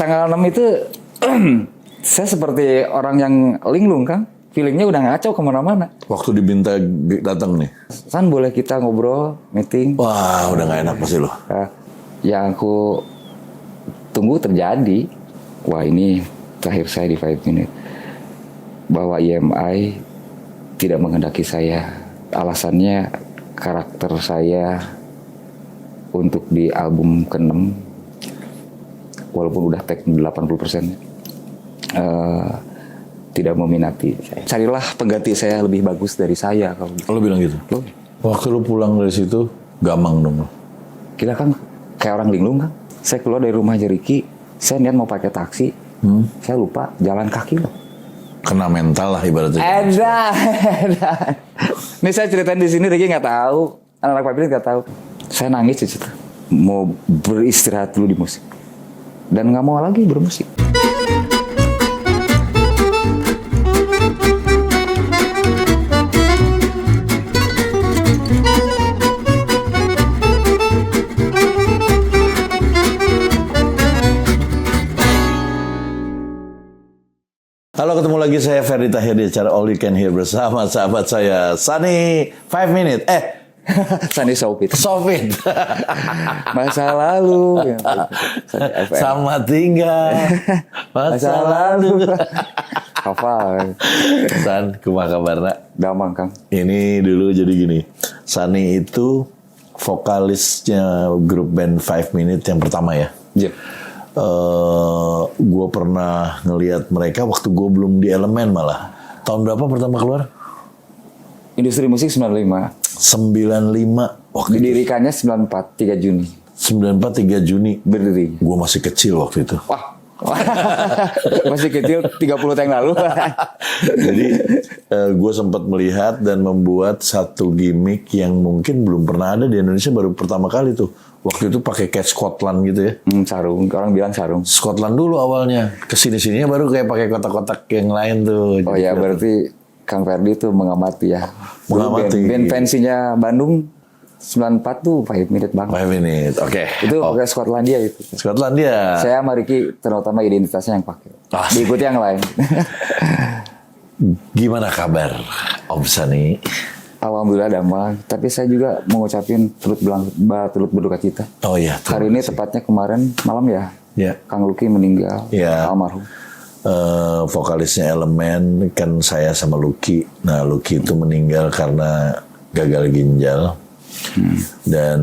tanggal 6 itu saya seperti orang yang linglung, Kang. Feelingnya udah ngaco kemana-mana. Waktu diminta datang nih. San, boleh kita ngobrol, meeting? Wah, udah gak enak pasti lo. Yang aku tunggu terjadi. Wah, ini terakhir saya di 5 Minute. Bahwa EMI tidak menghendaki saya. Alasannya karakter saya untuk di album ke-6, walaupun udah take 80%, tidak meminati. Carilah pengganti saya lebih bagus dari saya. Kalau Lo bilang gitu? Waktu lo pulang dari situ, gamang dong lo? Kita kan kayak orang linglung, kan. Saya keluar dari rumah Ricky, saya niat mau pakai taksi, saya lupa jalan kaki loh. Kena mental lah ibaratnya. Edan. Ini saya ceritain di sini, Ricky nggak tahu, anak-anak Papilin nggak tahu. Saya nangis di situ, mau beristirahat dulu di musik, dan nggak mau lagi bermusik. Halo, ketemu lagi saya Ferdy Tahir di acara All You Can Hear bersama sahabat saya Sunny 5 Minute. Sunny Sopit. Masa lalu. Sama tinggal. Masa lalu. Hafal. San, kumaha kabarna? Damang, Kang. Ini dulu jadi gini. Sunny itu vokalisnya grup band 5 Minute yang pertama ya. Iya. Gue pernah ngelihat mereka waktu gue belum di Elemen malah. Tahun berapa pertama keluar? Industri musik 95. 95 waktu Didirikannya 94, 3 Juni. 94 3 Juni. Berdiri. Gue masih kecil waktu itu. Wah. Masih kecil 30 tahun yang lalu. Jadi gue sempat melihat dan membuat satu gimmick yang mungkin belum pernah ada di Indonesia, baru pertama kali tuh. Waktu itu pakai kayak Scotland gitu ya. Sarung, orang bilang sarung. Scotland dulu awalnya. Kesini-sininya baru kayak pakai kotak-kotak yang lain tuh. Oh ya, berarti Kang Ferdy tuh mengamati ya. Mengamati. Band pensinya Bandung 94 tuh 5 Minute banget. 5 Minute, oke. Itu pakai Skotlandia itu. Skotlandia. Saya sama Ricky terutama identitasnya yang pakai. Diikuti yang lain. Gimana kabar Om Sunny? Alhamdulillah damai. Tapi saya juga mengucapin turut berduka cita. Oh iya. Hari ini tepatnya kemarin malam ya. Ya. Kang Lucky meninggal. Ya. Almarhum. Vokalisnya Elemen kan saya sama Lucky. Nah, Lucky itu meninggal karena gagal ginjal. Dan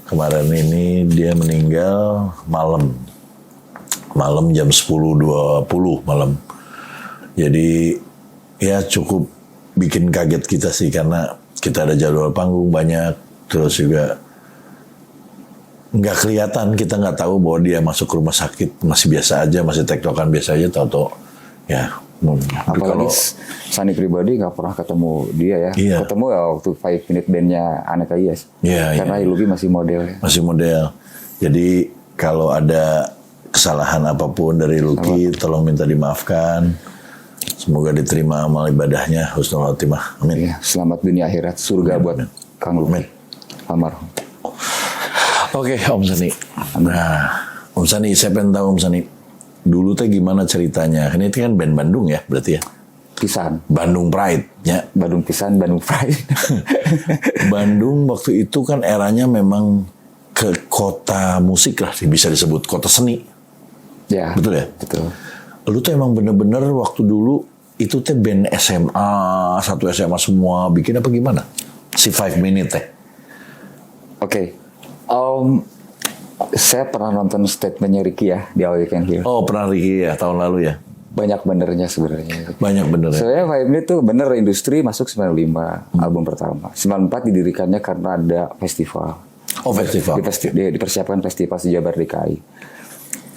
kemarin ini dia meninggal malam jam 10.20 malam. Jadi ya cukup bikin kaget kita sih, karena kita ada jadwal panggung banyak, terus juga nggak kelihatan, kita nggak tahu bahwa dia masuk ke rumah sakit, masih biasa aja, masih tektokan biasa aja, tahu-tahu ya. Apalagi kalau Sunny pribadi nggak pernah ketemu dia ya. Iya. Ketemu ya waktu 5 Minute bandnya Aneka Yes. Iya, karena iya. Lucky masih model ya. Masih model. Jadi kalau ada kesalahan apapun dari Lucky, tolong minta dimaafkan. Semoga diterima amal ibadahnya, husnul khotimah. Amin. Ya, selamat dunia akhirat, surga buat Kang Lucky. Almarhum. Oke, Om Sunny. Nah, Om Sunny, saya pengen tahu Om Sunny, dulu teh gimana ceritanya? Ini kan band Bandung ya, berarti ya? Pisan. Bandung Pride, ya? Bandung Pisan, Bandung Pride. Bandung waktu itu kan eranya memang ke kota musik lah, bisa disebut kota seni. Ya. Betul ya? Betul. Lu tuh emang bener-bener waktu dulu itu teh band SMA, satu SMA semua, bikin apa gimana? Si 5 Minute teh. Oke. Saya pernah nonton statementnya Ricky ya di All You Can Hear. Oh, pernah Ricky ya, tahun lalu ya? Banyak benernya sebenarnya. Banyak bener ya? Soalnya 5 Minute tuh bener industri masuk 95, album pertama. 94 didirikannya karena ada festival. Oh, festival. Dipersiapkan festival sejabar DKI.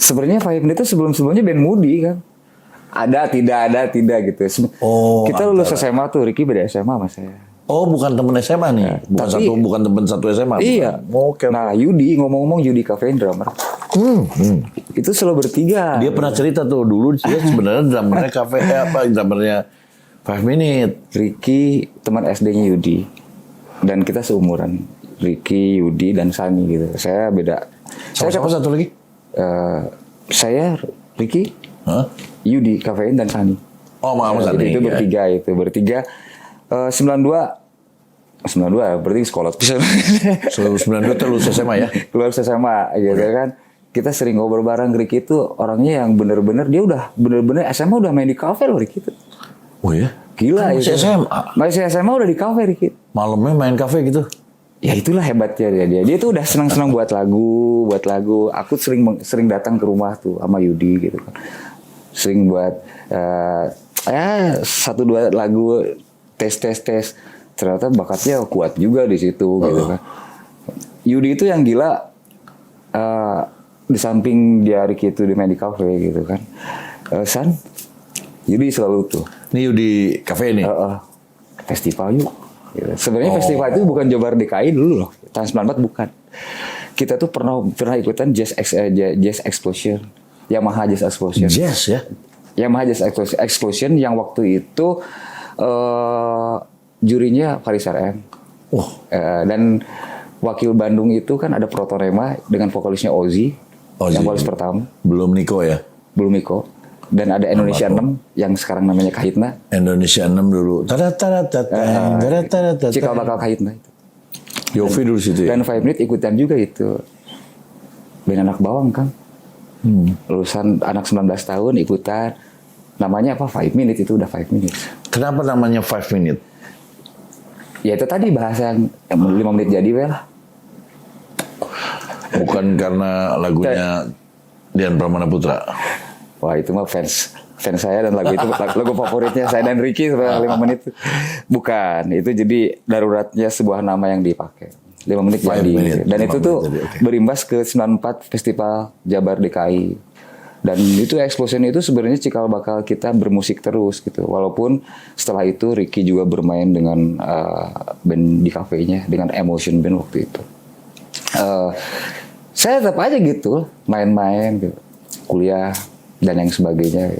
Sebenarnya 5 Minute itu sebelum-sebelumnya band Moody kan. Ada, tidak gitu. Oh, kita lulus SMA tuh, Ricky beda SMA sama saya. Oh, bukan temen SMA nih. Bukan temen satu SMA. Iya. Oke. Nah, Yudi ngomong-ngomong Yudi Cafe drummer. Itu selalu bertiga. Dia pernah cerita tuh dulu dia sebenarnya drummernya kafe drummernya 5 Minute. Ricky teman SD-nya Yudi. Dan kita seumuran. Ricky, Yudi dan Sunny gitu. Saya beda. Siapa satu lagi? Saya, Ricky, Hah? Yudi, Kafein dan Sani. Oh, Mas Jadi Sani. itu bertiga. 92 berarti sekolah. 92 tuh lulus SMA ya? Keluar SMA gitu kan. Kita sering ngobrol bareng. Ricky itu orangnya yang bener-bener dia udah bener-bener SMA udah main di kafe loh Ricky itu. Oh ya? Gila Masih itu. SMA? Masih SMA udah di kafe Ricky. Malamnya main kafe gitu? Ya itulah hebatnya dia. Dia tuh udah senang-senang buat lagu. Aku sering datang ke rumah tuh sama Yudi gitu kan. Sering buat satu dua lagu tes. Ternyata bakatnya kuat juga di situ gitu kan. Yudi itu yang gila di samping dia Ricky itu di main di cafe gitu kan. San, Yudi selalu tuh. Ini di kafe ini? Festival yuk. Gitu. Sebenarnya festival itu bukan Jabar DKI dulu loh. Tahun 94 bukan. Kita tuh pernah ikutan Jazz Explosion. Yamaha Jazz Explosion. Jazz ya? Yamaha Jazz Explosion yang waktu itu jurinya Faris RM. Dan wakil Bandung itu kan ada Protonema dengan vokalisnya Ozzy. Yang vokalis pertama. Belum Niko ya? Belum Niko. Dan ada Indonesia 6 yang sekarang namanya Kahitna. Indonesia 6 dulu. Cikal bakal Kahitna itu. Yofi dulu situ ya? Dan 5 Minute ikutan juga itu. Band anak bawang kan. Lulusan anak 19 tahun ikutan. Namanya apa? 5 Minute itu udah 5 Minute. Kenapa namanya 5 Minute? Ya itu tadi bahasa yang 5 menit jadi lah. Bukan karena lagunya Dian Pramana Putra. Wah itu mah fans saya dan lagu itu lagu favoritnya saya dan Ricky setelah 5 menit. Bukan, itu jadi daruratnya sebuah nama yang dipakai. 5 menit jadi. Dan itu tuh berimbas ke 94 Festival Jabar DKI. Dan itu Explosion itu sebenarnya cikal bakal kita bermusik terus gitu. Walaupun setelah itu Ricky juga bermain dengan band di kafenya dengan Emotion Band waktu itu. Saya tetap aja gitu main-main gitu. Kuliah dan yang sebagainya.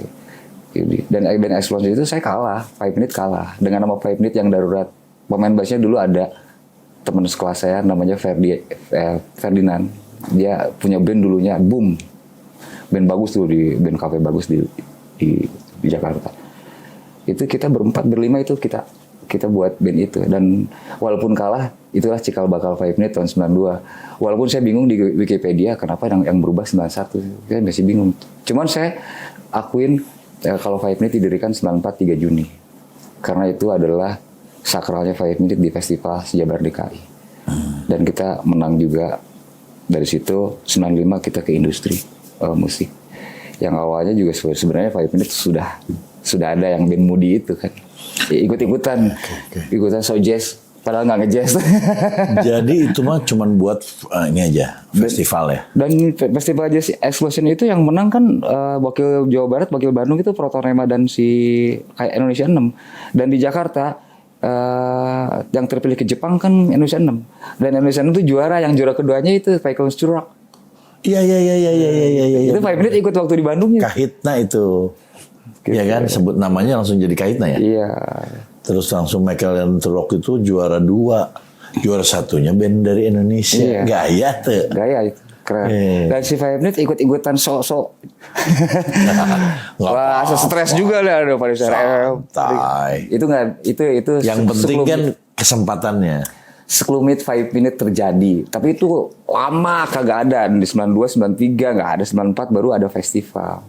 Dan Explosion itu saya kalah, 5 Minute kalah dengan nama 5 Minute yang darurat. Pemain bassnya dulu ada teman sekelas saya namanya Ferdinand. Dia punya band dulunya Boom. Band bagus tuh band cafe bagus di Jakarta. Itu kita berlima itu kita buat band itu. Dan walaupun kalah, itulah cikal bakal 5 Minute tahun 92. Walaupun saya bingung di Wikipedia kenapa yang berubah 91. Saya masih bingung. Cuman saya akuin kalau 5 Minute didirikan 94 3 Juni. Karena itu adalah sakralnya 5 Minute di Festival Jabar DKI. Dan kita menang juga dari situ. 95 kita ke industri musik. Yang awalnya juga sebenarnya 5 Minute sudah ada yang band Moody itu kan. Ikut-ikutan so jazz. Padahal nggak ngejazz. Jadi itu mah cuman buat ini aja, festival ya? Dan Festival Jazz Explosion itu yang menang kan wakil Jawa Barat, wakil Bandung itu Protonema dan si kayak Indonesia 6. Dan di Jakarta yang terpilih ke Jepang kan Indonesia 6. Dan Indonesia 6 itu juara, yang juara keduanya itu Michael Sturak. Iya. Itu 5 Minute ikut waktu di Bandung ya. Kahitna itu. Iya kan, sebut namanya langsung jadi Kahitna ya? Iya. Terus langsung Michael and Rock itu juara 2. Juara 1-nya band dari Indonesia. Iya. Gaya tuh. Gaya itu. Keren. Dan si 5 Minute ikut-ikutan sok-sok. Wah, stres juga lah ada pada santai. Itu enggak itu yang penting kan kesempatannya. Sekelumit 5 Minute terjadi. Tapi itu lama kagak ada. Di 92, 93 nggak ada. 94 baru ada festival.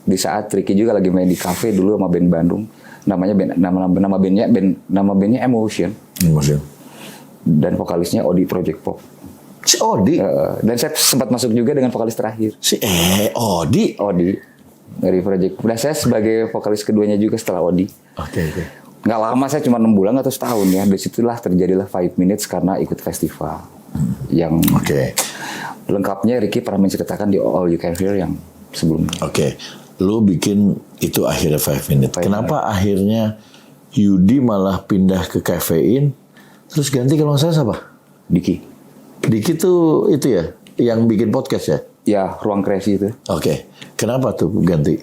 Di saat Ricky juga lagi main di cafe dulu sama band Bandung. Nama bandnya Emotion. Dan vokalisnya Odi Project Pop. Si Odi? Dan saya sempat masuk juga dengan vokalis terakhir. Odi? Odi. Dari Project Pop. Dan saya sebagai vokalis keduanya juga setelah Odi. Oke. Nggak lama, saya cuma 6 bulan atau setahun ya. Dari situlah terjadilah 5 Minutes karena ikut festival. Yang lengkapnya Ricky pernah menceritakan di All You Can Hear yang sebelumnya. Lu bikin itu akhirnya 5 Minute. Kenapa akhirnya Yudi malah pindah ke Kafein, terus ganti kalau nggak salah siapa? Diki tuh itu ya, yang bikin podcast ya? Ya, Ruang Kreasi itu. Kenapa tuh ganti?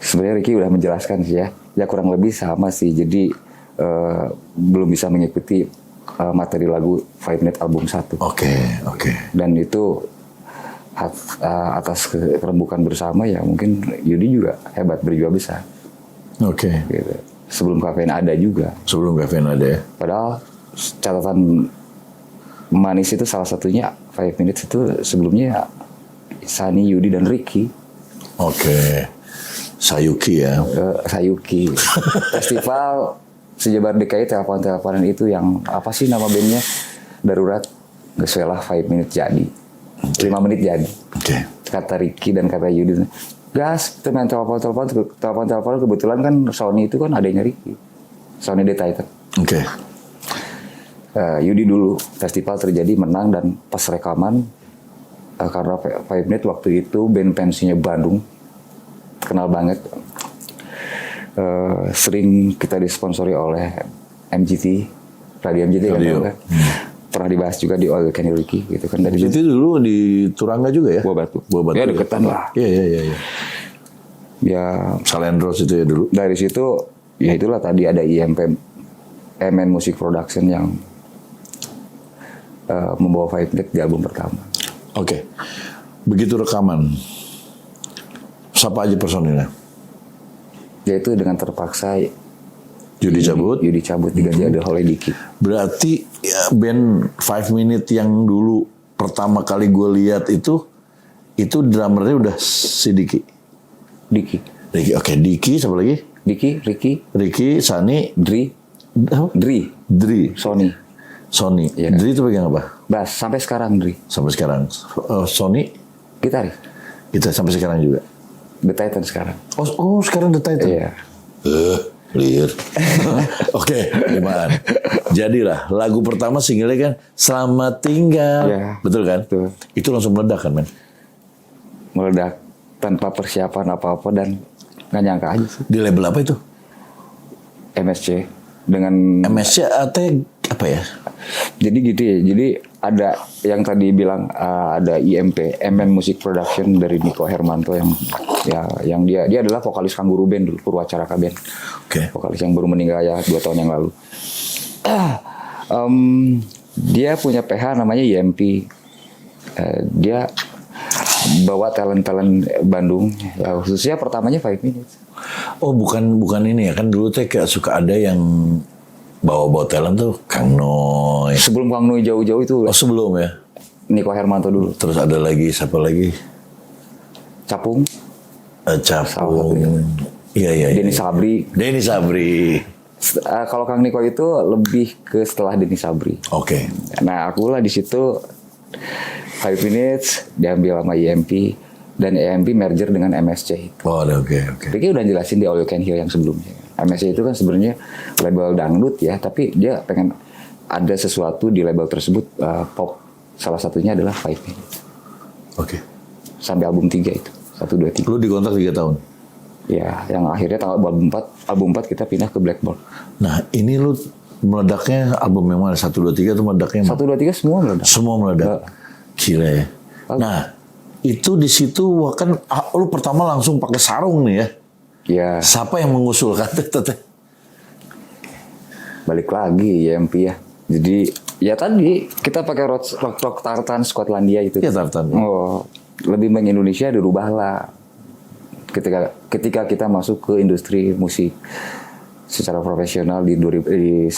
Sebenarnya Ricky udah menjelaskan sih ya. Ya kurang lebih sama sih. Jadi belum bisa mengikuti materi lagu 5 Minute album 1. Oke. Dan itu atas kerembukan bersama ya mungkin Yudi juga hebat, berjiwa besar. Oke. Gitu. Sebelum kafein ada juga. Sebelum kafein ada ya. Padahal catatan manis itu salah satunya 5 Minutes itu sebelumnya Sunny, Yudi dan Ricky. Oke. Sayuki ya. Sayuki. Festival sejabar DKI telepon-teleponan itu yang apa sih nama bandnya? Darurat. Gak lah 5 Minutes jadi. 5 menit jadi. Oke. Kata Ricky dan kata Yudi. Gas, kita main telepon-telepon kebetulan kan Sony itu kan adanya Ricky. Sony The Titan. Oke. Yudi dulu festival terjadi menang dan pas rekaman karena 5 Minutes waktu itu band pensinya Bandung kenal banget, sering kita disponsori oleh MGT, Radio MGT kan, pernah dibahas juga di All You Can Ricky gitu kan. Dari itu dulu di Turangga juga ya? Buah Batu ya ya deketan lah. Iya. Ya Salendros itu ya dulu. dari situ ya itulah tadi ada IMP MN Music Production yang membawa 5 Minutes di album pertama. Oke. Begitu rekaman, siapa aja personilnya? Yaitu dengan terpaksa Yudi cabut. Yudi cabut diganti ada Holly Diki. Berarti ya, band 5 Minutes yang dulu pertama kali gue lihat itu drummernya udah si Diki. Diki. Oke, Diki siapa lagi? Diki, Ricky, Sunny, Dri, Sony. Iya. Dri itu pegang apa? Bass sampai sekarang Dri. Sampai sekarang. Sony Gitaris. kita sampai sekarang juga. The Titan sekarang. Oh sekarang The Titan. Iya. Clear. Oke, gimana? Jadilah lagu pertama singlenya kan Selamat Tinggal. Iya. Betul kan? Betul. Itu langsung meledak kan, men? Meledak tanpa persiapan apa-apa dan nggak nyangka aja sih. Di label apa itu? MSC dengan MSC atau apa ya? jadi gitu ya. Jadi ada yang tadi bilang ada IMP MN Music Production dari Niko Hermanto yang dia adalah vokalis Kangguru Band dulu, Purwacaraka Band. Oke. Vokalis yang baru meninggal ya 2 tahun yang lalu. Dia punya PH namanya IMP. Dia bawa talent Bandung, ya, khususnya pertamanya 5 Minutes. Oh bukan ini ya, kan dulu teh kayak suka ada yang bawa talent tuh Kang Noy. Sebelum Kang Noy jauh-jauh itu. Oh sebelum ya. Niko Hermanto dulu. Terus ada lagi siapa lagi? Capung. Capung. Iya. Denny Sabri. Kalau Kang Niko itu lebih ke setelah Denny Sabri. Oke. Nah akulah di situ 5 Minutes diambil sama IMP dan IMP merger dengan MSC. Oh oke. Ricky udah jelasin di All You Can Hear yang sebelumnya. MSC itu kan sebenarnya label dangdut ya, tapi dia pengen ada sesuatu di label tersebut pop. Salah satunya adalah 5 Minutes. Oke. Sampai album 3 itu, 1, 2, 3. Lu dikontrak 3 tahun? Ya, yang akhirnya album 4 kita pindah ke Blackboard. Nah ini lu meledaknya album yang mana? 1, 2, 3 itu meledaknya 1, 2, 3 semua meledak. Semua meledak. Gila ya. Nah itu di situ kan lu pertama langsung pakai sarung nih ya. Ya. Siapa yang mengusulkan teteh? Balik lagi ya MP ya. Jadi ya tadi kita pakai rock tartan Skotlandia itu. Ya tartan. Oh, lebih mengindonesia dirubahlah. Ketika kita masuk ke industri musik secara profesional di 95.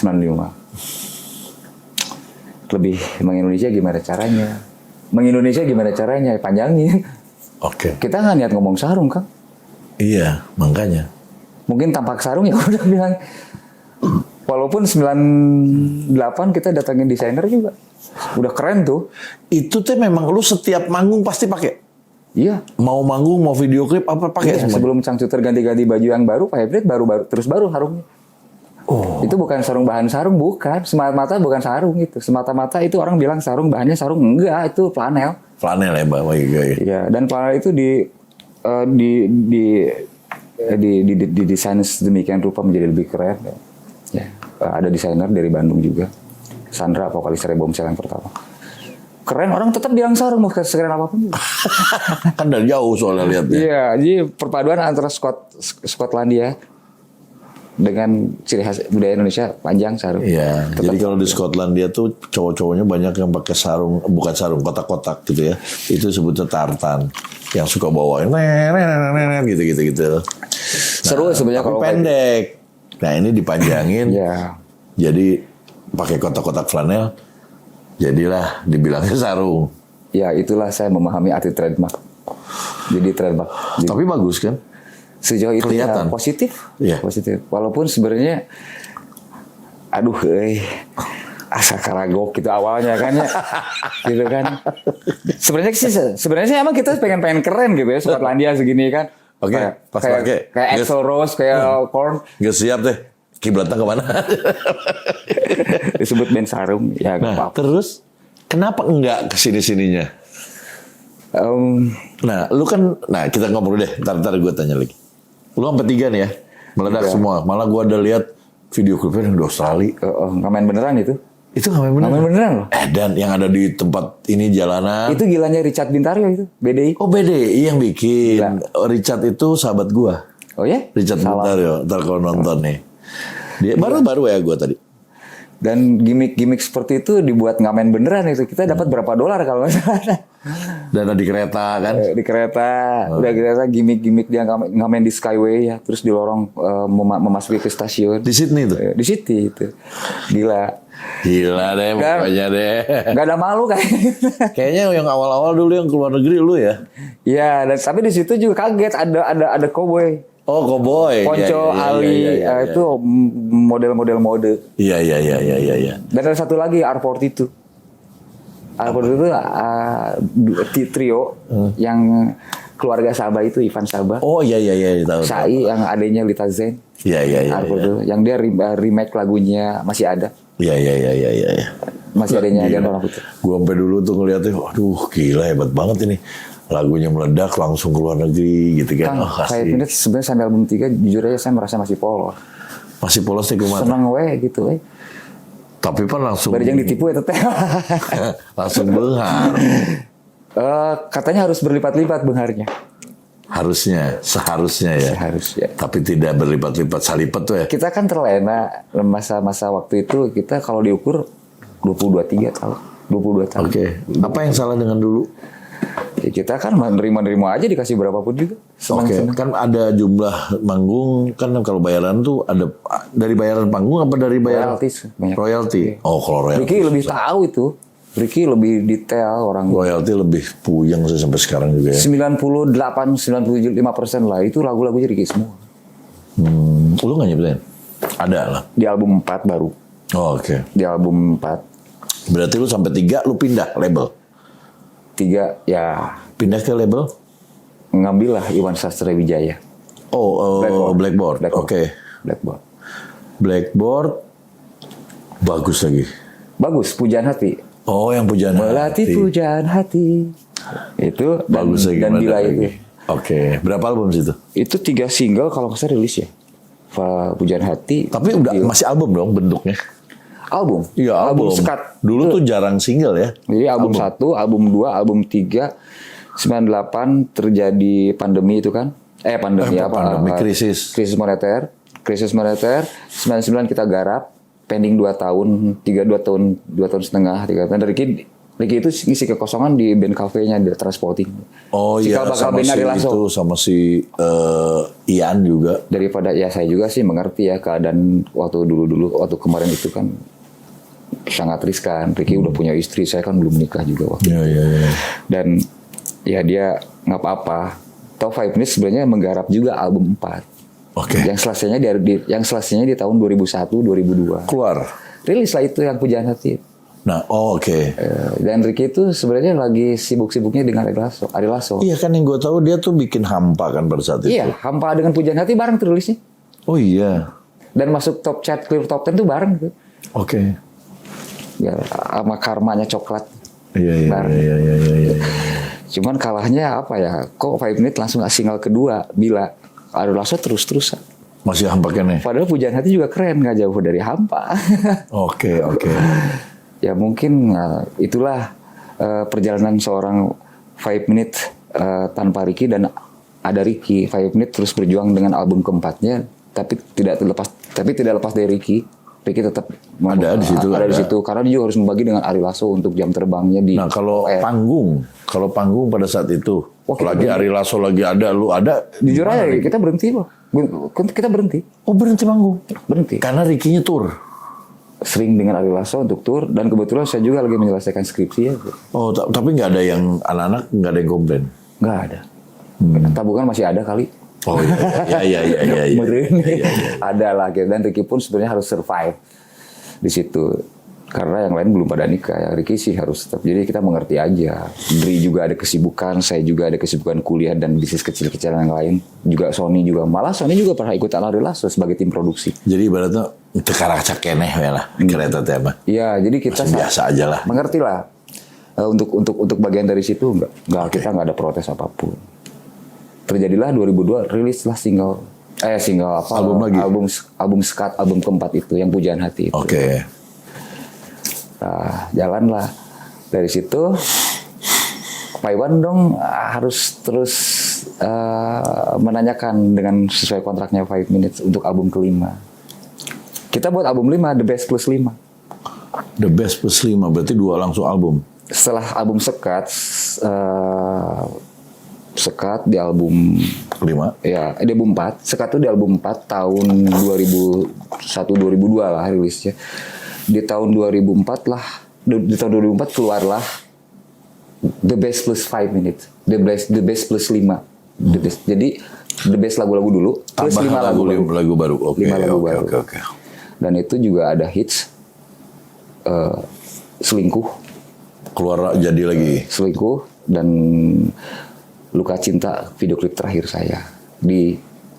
Lebih mengindonesia gimana caranya? Mengindonesia gimana caranya? Panjangin. Oke. Kita nggak niat ngomong sarung kan? Iya, makanya. Mungkin tampak sarung ya udah bilang. Walaupun 98 kita datangin desainer juga. Udah keren tuh. Itu tuh memang lu setiap manggung pasti pakai. Iya. Mau manggung, mau video klip apa pakai Iya, semua. sebelum Cangcuter ganti-ganti baju yang baru, Pak Hybrid baru sarungnya. Oh. Itu bukan sarung bahan sarung, bukan. Semata-mata bukan sarung itu. Semata-mata itu orang bilang sarung bahannya sarung, enggak, itu flanel. Flanel ya, Mbak. Iya, dan flanel itu didesain sedemikian rupa menjadi lebih keren. Ya, ada desainer dari Bandung juga, Sandra, vokalis Rebomsel yang pertama. Keren, orang tetap bilang sarung mau sekeren apapun. Kan dari jauh soalnya lihatnya. Iya, jadi perpaduan antara Skotlandia dengan ciri khas budaya Indonesia panjang sarung. Iya. Jadi kalau di Skotlandia tuh cowok-cowoknya banyak yang pakai sarung, bukan sarung, kotak-kotak gitu ya. Itu sebutnya tartan. Yang suka bawain gitu. Seru sebenarnya Tapi kalau pendek. Nah ini dipanjangin. Ya. Jadi pakai kotak-kotak flanel. Jadilah dibilangnya sarung. Ya itulah saya memahami arti trademark. Jadi trademark. Tapi bagus kan? Sejauh itu ya Kelihatan. positif. Iya. Positif. Walaupun sebenarnya aduh asa karagok gitu awalnya kan ya. Gitu kan. Sebenarnya sih emang kita pengen keren gitu ya Skotlandia segini kan. Oke, pas pakai. Kayak Axl Rose, kayak Korn. Gak siap deh. Kiblatnya kemana? Disebut band sarung ya nggak Nah, apa-apa. terus kenapa enggak kesini-sininya? Nah, lu kan, kita ngobrol deh. Ntar gue tanya lagi. Lu sampai 3 nih ya, meledak semua. Malah gue ada lihat video klipnya yang di Australia. Nggak main beneran itu. Itu nggak main Nggak main beneran. beneran loh. Dan yang ada di tempat ini jalanan. Itu gilanya Richard Bintario itu, BDI. Oh BDI yang bikin. Gila. Richard itu sahabat gue. Oh ya? Richard Bintario. Ntar kalau nonton nih. Dia baru ya gue tadi. Dan gimmick-gimmick seperti itu dibuat nggak main beneran itu. Kita dapat berapa dolar kalau nggak salah. Dan di kereta kan. Di kereta, udah kereta gimmick-gimmick dia nggak main di Skyway ya. Terus di lorong memasuki ke stasiun. Di Sydney tuh. Di City itu. Gila. Gila deh pokoknya deh. Nggak ada malu kayaknya. Kayaknya yang awal-awal dulu yang keluar negeri lu ya. Iya, dan tapi di situ juga kaget ada cowboy. Oh, cowboy. Ponco, Ali, itu model-model mode. Iya. Dan ada satu lagi R42. R42 itu trio yang keluarga Sabah itu Ivan Sabah. Oh iya tahu. Sai yang adanya Lita Zen. Iya. R42 yang dia remake lagunya masih ada. Iya. Masih adanya dia orang putih. Gua sampai dulu tuh ngeliatnya, waduh gila hebat banget ini. Lagunya meledak langsung ke luar negeri gitu kan. Kang, kayak ini sebenarnya sampai album 3 jujur aja saya merasa masih polos. Masih polos nih kemana? Seneng gitu Tapi kan langsung Baru yang ditipu ya teteh. langsung benghar. Katanya harus berlipat-lipat bengarnya. Seharusnya ya. Seharusnya. Tapi tidak berlipat-lipat, salipet tuh ya. Kita kan terlena masa-masa waktu itu kita kalau diukur 22 tahun. Oke. Apa yang salah dengan dulu? Ya kita kan nerima aja dikasih berapapun juga. Oke, kan ada jumlah manggung kan kalau bayaran tuh ada dari bayaran panggung apa dari bayaran Royalties, banyak. royalty? Oh, kalau royalty. Ricky lebih tahu itu. Ricky lebih detail orang. Royalty lebih puyeng sih sampai sekarang juga ya. 98-95% lah itu lagu-lagunya Ricky semua. Lu nggak nyebutin? Ada lah. Di album 4 baru. Oh, oke. Di album 4. Berarti lu sampai 3 lu pindah label. 3 ya Pindah ke label? ngambil lah Iwan Sastra Wijaya. Blackboard. Oke. Blackboard bagus lagi. Bagus, Pujaan Hati. Oh, yang pujaan Melatih pujaan hati. Itu bagus lagi. dan Bila itu. Oke. Berapa album situ? Itu 3 single kalau nggak salah rilis ya. Pujaan Hati. Tapi udah masih album dong bentuknya. Album. Iya, album. sekat. Dulu tuh jarang single ya. Jadi album 1, album 2, album 3, 98 terjadi pandemi itu kan. Pandemi krisis. Krisis moneter. 99 kita garap. Pending 2 tahun, 2 tahun setengah, 3 tahun. Ricky itu ngisi kekosongan di band cafe-nya di Transporting. Oh iya, sama si itu, sama si Ian juga. Daripada ya saya juga sih mengerti ya keadaan waktu dulu waktu kemarin itu kan sangat riskan. Ricky udah punya istri, saya kan belum nikah juga waktu. Iya. Dan ya dia nggak apa-apa. Top 5 ini sebenarnya menggarap juga album 4. Oke. Yang selesainya di tahun 2001 2002. Keluar. Rilis lah itu yang Pujaan Hati. Nah, oke. Dan Ricky itu sebenarnya lagi sibuk-sibuknya dengan Ari Lasso. Iya kan yang gue tahu dia tuh bikin Hampa kan pada saat itu. Iya, Hampa dengan Pujaan Hati bareng rilisnya. Oh iya. Dan masuk top chart clear top 10 tuh bareng tuh. Oke. Ya, sama Karmanya Coklat. Iya. Cuman kalahnya apa ya? Kok 5 Minute langsung single kedua Bila Ari Lasso terus-terusan. Masih Hampa kan ya? Padahal Pujaan Hati juga keren, nggak jauh dari Hampa. Oke. Ya mungkin itulah perjalanan seorang 5 Minute tanpa Ricky dan ada Ricky. 5 Minute terus berjuang dengan album keempatnya tapi tidak lepas dari Ricky. Ricky tetap Ada di situ, ada di ada. situ karena dia juga harus membagi dengan Ari Lasso untuk jam terbangnya di. Nah kalau panggung pada saat itu, lagi Ari Lasso lagi ada, lu ada. Jujur aja kita berhenti loh. Kita berhenti. Oh berhenti manggung? Berhenti. Karena Ricky-nya tour. Sering dengan Ari Lasso untuk tour dan kebetulan saya juga lagi menyelesaikan skripsi ya. Oh tapi nggak ada yang anak-anak nggak ada yang komplain. Nggak ada. Tabungan masih ada kali. Oh iya. Meren. Ada lah gitu. Dan Ricky pun sebenarnya harus survive di situ karena yang lain belum pada nikah ya. Ricky sih harus tetap, jadi kita mengerti aja. Dri juga ada kesibukan, saya juga ada kesibukan kuliah dan bisnis kecil-kecilan yang lain juga. Sony juga, malah Sony juga pernah ikut Ari Lasso sebagai tim produksi. Jadi ibaratnya tekara cakeneh ya lah kereta tema. Iya, jadi kita Biasa aja lah. mengerti lah. Untuk bagian dari situ enggak kita nggak ada protes apapun. Terjadilah 2002 rilislah single apa? Album lagi? Album Skat, album keempat itu yang Pujaan Hati itu. Oke. Nah, jalanlah dari situ. Pak Iwan dong harus terus menanyakan dengan sesuai kontraknya 5 Minutes untuk album kelima. Kita buat album 5, The Best Plus 5. The Best Plus 5 berarti 2 langsung album. Setelah album Sekat di album 5. ya, di album 4. Sekat itu di album 4 tahun 2001-2002 lah rilisnya. Di tahun 2004 lah, di tahun 2004 keluarlah The Best Plus 5 Minutes. The Best Plus 5. Jadi The Best lagu-lagu dulu plus 5 lagu baru. Oke. 5 lagu baru. Oke. Dan itu juga ada hits Selingkuh dan Luka Cinta, video klip terakhir saya di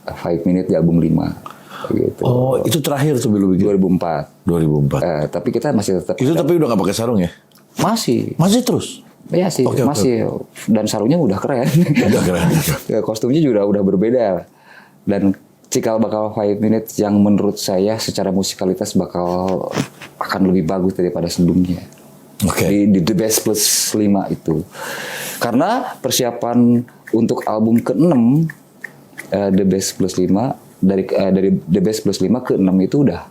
5 Minutes di album 5 gitu. Oh, itu terakhir tuh lu bikin 2004. Tapi kita masih tetap. Itu tapi udah gak pakai sarung ya? Masih terus. Iya sih, Oke. Dan sarungnya udah keren. Udah keren. Ya, kostumnya juga udah berbeda. Dan cikal bakal 5 Minutes yang menurut saya secara musikalitas akan lebih bagus daripada sebelumnya. Oke. Di The Best Plus 5 itu. Karena persiapan untuk album ke-6 The Best Plus 5 dari The Best Plus 5 ke-6 itu udah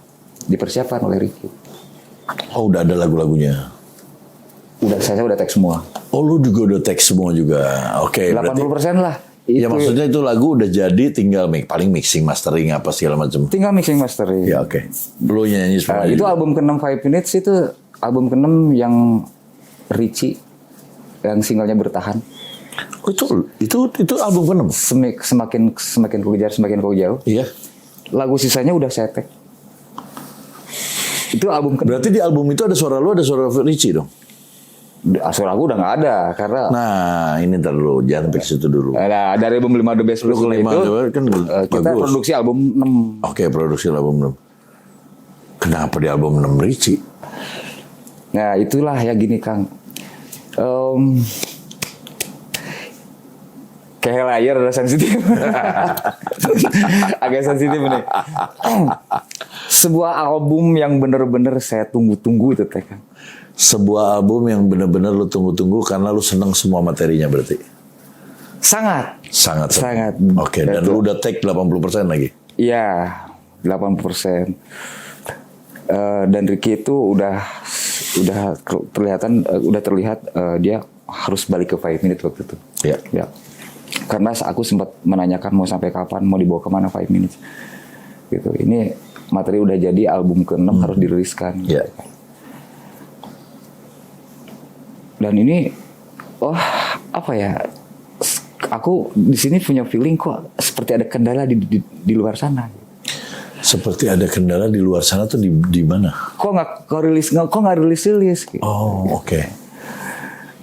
dipersiapkan oleh Ricky. Oh, udah ada lagu-lagunya. Saya udah tag semua. Oh, lu juga udah teks semua juga. Oke, 80% lah. Ya maksudnya itu lagu udah jadi, tinggal paling mixing, mastering apa segala macam. Tinggal mixing mastering. Ya oke. Lu nyanyi semua. Itu album ke-6 5 Minutes itu album ke-6 yang Richie yang singlenya Bertahan. Oh, itu album ke-6. Semakin ku kejar semakin ku jauh. Iya. Lagu sisanya udah saya tag. Itu album ke-6. Berarti di album itu ada suara lu, ada suara Richie dong. Suara aku udah nggak ada karena Nah, ini ntar dulu, jangan sampai ke situ dulu. dari album 5 The Best Plus Lu kelima itu kan kita bagus. produksi album 6. Oke, produksi album 6. Kenapa di album 6 Richie? Nah, itulah ya gini Kang. Kayak layar udah sensitif. Agak sensitif nih. Sebuah album yang bener-bener saya tunggu-tunggu itu Teh Kang. Sebuah album yang benar-benar lu tunggu-tunggu karena lu seneng semua materinya berarti. Sangat. Oke, dan lu udah take 80% lagi. Iya, 80%. Dan Ricky itu udah terlihat dia harus balik ke 5 Minutes waktu itu. Iya. Ya. Karena aku sempat menanyakan mau sampai kapan, mau dibawa kemana 5 Minutes. Gitu. Ini materi udah jadi, album ke-6 harus diriliskan. Iya. Dan ini, apa ya? Aku di sini punya feeling kok seperti ada kendala di luar sana. Seperti ada kendala di luar sana tuh di mana? Kok nggak rilis? Gitu. Oh, oke.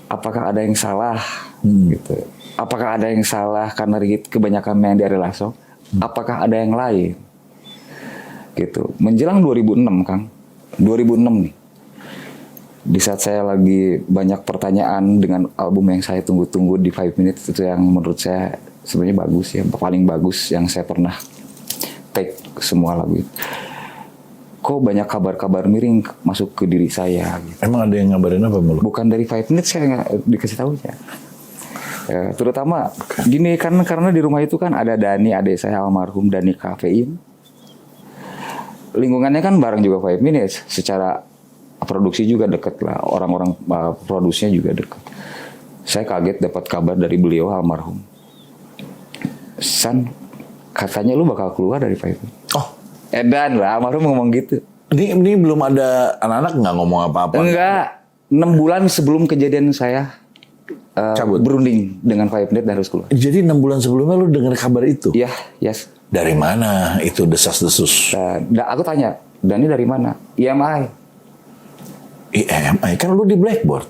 Apakah ada yang salah? Gitu. Apakah ada yang salah karena kebanyakan main di Ari Lasso? Apakah ada yang lain? Gitu. Menjelang 2006, Kang. 2006 nih. Di saat saya lagi banyak pertanyaan dengan album yang saya tunggu-tunggu di 5 Minutes itu yang menurut saya sebenarnya bagus ya, paling bagus yang saya pernah take semua lagu itu. Kok banyak kabar-kabar miring masuk ke diri saya gitu. Emang ada yang ngabarin apa mulu? Bukan dari 5 Minutes saya nggak dikasih tahunya. Ya, terutama gini kan karena di rumah itu kan ada Dani, adik saya almarhum Dani Kafein. lingkungannya kan bareng juga 5 Minutes. Secara produksi juga deket lah. Orang-orang produksinya juga deket. Saya kaget dapat kabar dari beliau almarhum. San, katanya lu bakal keluar dari 5 Minutes. Oh, Edan lah, almarhum ngomong gitu. ini belum ada anak-anak nggak ngomong apa-apa? Enggak, 6 bulan sebelum kejadian saya Cabut. berunding dengan 5 Minutes dan harus keluar. Jadi 6 bulan sebelumnya lu dengar kabar itu? Iya, yes. Dari mana itu desas-desus? Dan aku tanya, Dani dari mana? IMI. IMI kan lu di Blackboard.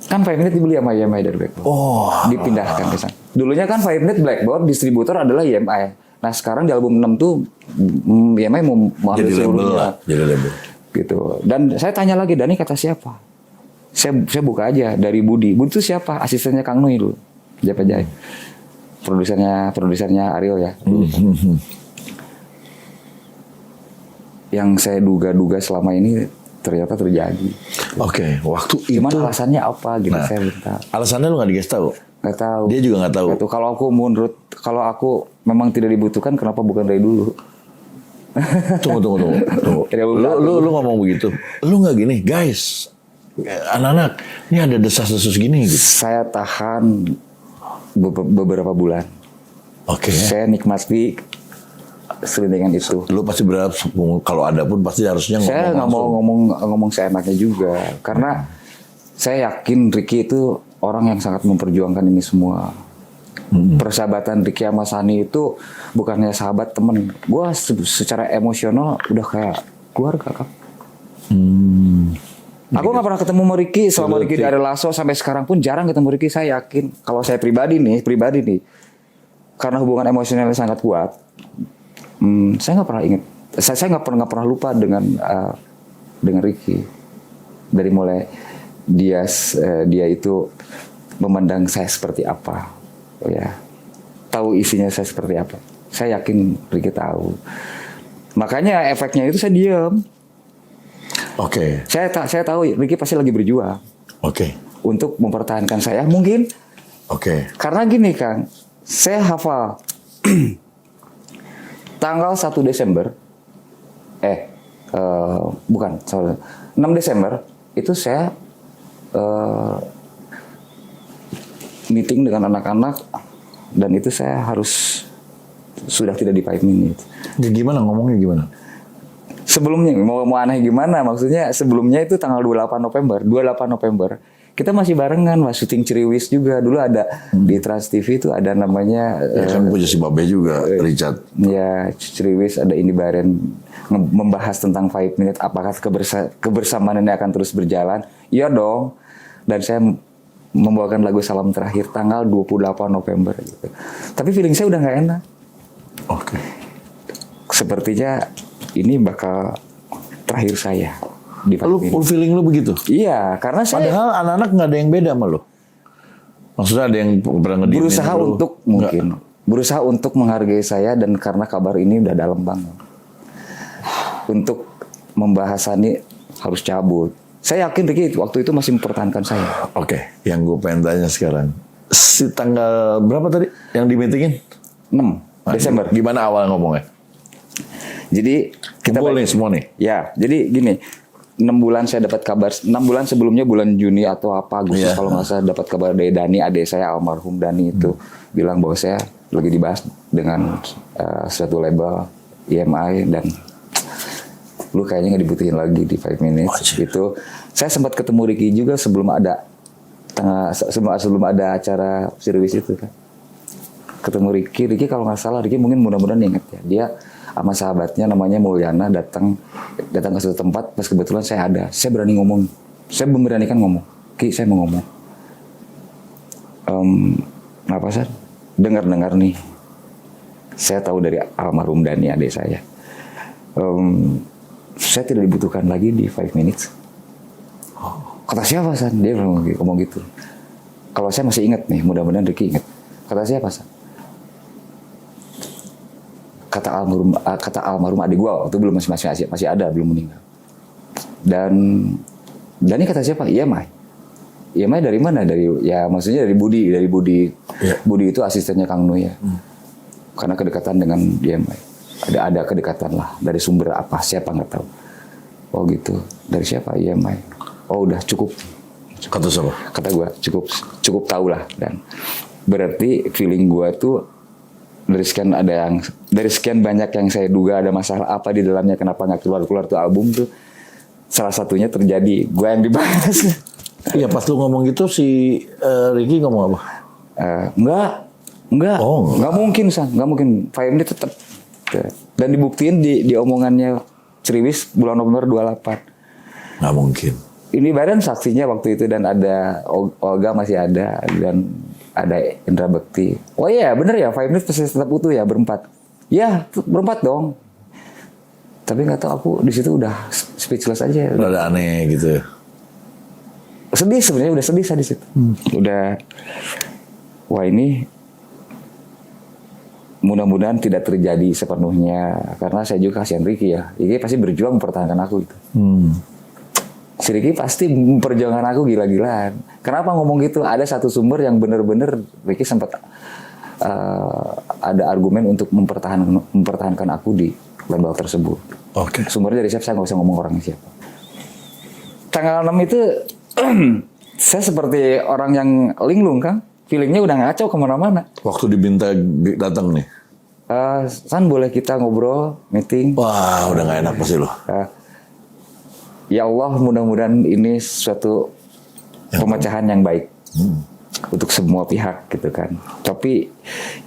Kan 5 Minutes dibeli sama IMI dari Blackboard. Oh, Dipindahkan ke sana. Dulunya kan 5 Minutes Blackboard, distributor adalah IMI. Nah sekarang di album 6 tuh IMI mau ambil jadi label seluruhnya. lah, jadi label. Gitu. Dan saya tanya lagi, Dani kata siapa? Saya buka aja dari Budi. Budi itu siapa? Asistennya Kang Nui dulu. Japa Jai. Produsernya Ariel ya. Yang saya duga-duga selama ini ternyata terjadi. Oke, waktu Cuman itu alasannya apa gitu Nah. saya minta. alasannya lu nggak dikasih tahu. Nggak tahu. Dia juga nggak tahu. Nggak tahu. Kalau aku memang tidak dibutuhkan, kenapa bukan dari dulu? Tunggu. Tidak buka. Lu ngomong begitu. Lu nggak gini, guys. Anak-anak, ini ada desas-desus gini gitu. Saya tahan beberapa bulan. Oke. Saya nikmati selintingan itu. Lu pasti berharap kalau ada pun pasti harusnya ngomong. Saya nggak mau ngomong seenaknya juga, karena saya yakin Ricky itu orang yang sangat memperjuangkan ini semua. Persahabatan Ricky sama Sani itu bukannya sahabat temen. Gue secara emosional udah kayak keluarga kan. Aku nggak pernah ketemu sama Ricky selama Ricky dari Lasso sampai sekarang pun jarang ketemu Ricky. Saya yakin kalau saya pribadi nih, karena hubungan emosionalnya sangat kuat. Saya nggak pernah ingat. Saya nggak pernah lupa dengan Ricky. Dari mulai dia itu memandang saya seperti apa, ya, tahu isinya saya seperti apa. Saya yakin Ricky tahu. Makanya efeknya itu saya diam. Oke. Saya tahu Ricky pasti lagi berjuang Oke. untuk mempertahankan saya. Mungkin Oke. karena gini Kang, saya hafal tanggal 1 Desember, bukan, sorry, 6 Desember itu saya meeting dengan anak-anak dan itu saya harus sudah tidak di 5 Minutes. Jadi gimana ngomongnya gimana? Sebelumnya mau aneh gimana? Maksudnya sebelumnya itu tanggal 28 November kita masih barengan mas, syuting Ciriwis juga. Dulu ada di Trans TV itu ada namanya Ya kan punya si Babe juga, Richard. ya Ciriwis, ada Indi Baren membahas tentang 5 Minutes, apakah kebersamaan ini akan terus berjalan. Iya dong. Dan saya membawakan lagu Salam Terakhir tanggal 28 November gitu. Tapi feeling saya udah nggak enak. Oke. Sepertinya ini bakal terakhir saya di 5 Lu Minutes. feeling lu begitu? Iya, karena saya Padahal anak-anak nggak ada yang beda sama lu. Maksudnya ada yang pernah ngediemin berusaha lu? untuk Nggak. berusaha untuk menghargai saya, dan karena kabar ini udah dalam banget. Untuk membahas Sani harus cabut. Saya yakin Ricky waktu itu masih mempertahankan saya. Oke, yang gue pengen tanya sekarang. Si tanggal berapa tadi yang di-meetingin? 6 Desember. Gimana awal ngomongnya? Jadi kita Kumpul nih semua nih. Ya, jadi gini, 6 bulan saya dapat kabar, 6 bulan sebelumnya bulan Juni atau apa Agustus Iya. kalau nggak salah dapat kabar dari Dani, adik saya almarhum Dani itu bilang bahwa saya lagi dibahas dengan suatu label EMI dan lu kayaknya nggak dibutuhin lagi di 5 Minutes. Wajib. Itu saya sempat ketemu Ricky juga sebelum ada sebelum ada acara Ciriwis itu kan. Ketemu Ricky kalau nggak salah Ricky mungkin mudah-mudahan inget ya, dia sama sahabatnya namanya Mulyana datang ke suatu tempat, pas kebetulan saya ada, saya berani ngomong, saya memberanikan ngomong, Ki saya mau ngomong, apa sih, dengar nih, saya tahu dari almarhum Dani adik saya, saya tidak dibutuhkan lagi di 5 Minutes. Kata siapa San? Dia ngomong gitu. Kalau saya masih ingat nih, mudah-mudahan Ricky ingat. Kata siapa San? Kata almarhum adik gua waktu belum masih ada, belum meninggal. Dan Dani kata siapa? IMI. IMI dari mana? Maksudnya dari Budi. Yeah. Budi itu asistennya Kang Nui ya. Karena kedekatan dengan IMI. ada kedekatan lah dari sumber apa siapa nggak tahu. Oh gitu, dari siapa? EMI. Oh udah cukup. Kata siapa? Kata gue cukup tahu lah. Dan berarti feeling gue tuh dari sekian banyak yang saya duga ada masalah apa di dalamnya, kenapa nggak keluar tuh album tuh, salah satunya terjadi gue yang dibahas. Iya, pas lu ngomong gitu si Ricky ngomong apa? Enggak. Oh, Nggak mungkin, San. Nggak mungkin. 5 Minute tetap. Dan dibuktiin di omongannya Ceriwis bulan November 28. Nggak mungkin. Ini Badan saksinya waktu itu, dan ada Olga masih ada, dan ada Indra Bekti. Oh iya, bener ya, 5 Minute pasti tetap utuh ya, berempat. Ya, berempat dong. Tapi nggak tahu, aku di situ udah speechless aja. Udah aneh gitu. Sedih sebenarnya, udah sedih saya di situ. Udah, wah ini mudah-mudahan tidak terjadi sepenuhnya, karena saya juga kasihan Ricky ya. Ricky pasti berjuang mempertahankan aku itu. Si Ricky pasti memperjuangkan aku gila-gilaan. Kenapa ngomong gitu? Ada satu sumber yang bener-bener Ricky sempat ada argumen untuk mempertahankan aku di label tersebut. Oke. Sumbernya dari siapa? Saya nggak usah ngomong orangnya siapa. Tanggal 6 itu saya seperti orang yang linglung, Kang. Feelingnya udah ngaco kemana-mana. Waktu diminta datang nih. San, boleh kita ngobrol, meeting? Wah, udah nggak enak pasti lo. Ya Allah, mudah-mudahan ini suatu pemecahan yang baik untuk semua pihak gitu kan. Tapi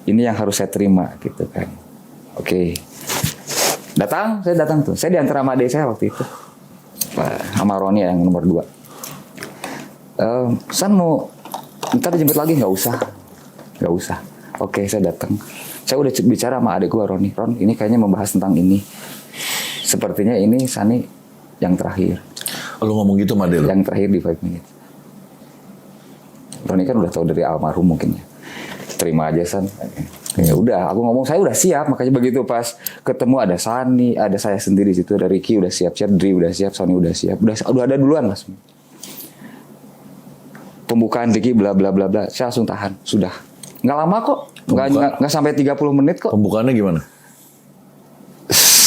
ini yang harus saya terima gitu kan. Oke. Saya datang tuh. Saya diantar sama adik saya waktu itu. Sama Roni yang nomor 2. San mau ntar dijemput lagi? Nggak usah. Oke, saya datang. Saya udah bicara sama adik gue Ron, ini kayaknya membahas tentang ini. Sepertinya ini Sani yang terakhir. Lu ngomong gitu sama dia? Yang terakhir di 5 Minute. Roni kan udah tahu dari almarhum mungkin ya. Terima aja San. Ya udah, aku ngomong saya udah siap. Makanya begitu pas ketemu ada Sani, ada saya sendiri situ, ada Ricky udah siap-siap, Dri udah siap, Sani udah siap, udah ada duluan mas. Pembukaan Ricky bla bla bla bla, saya langsung tahan. Sudah, nggak lama kok, nggak sampai 30 menit kok. Pembukaannya gimana?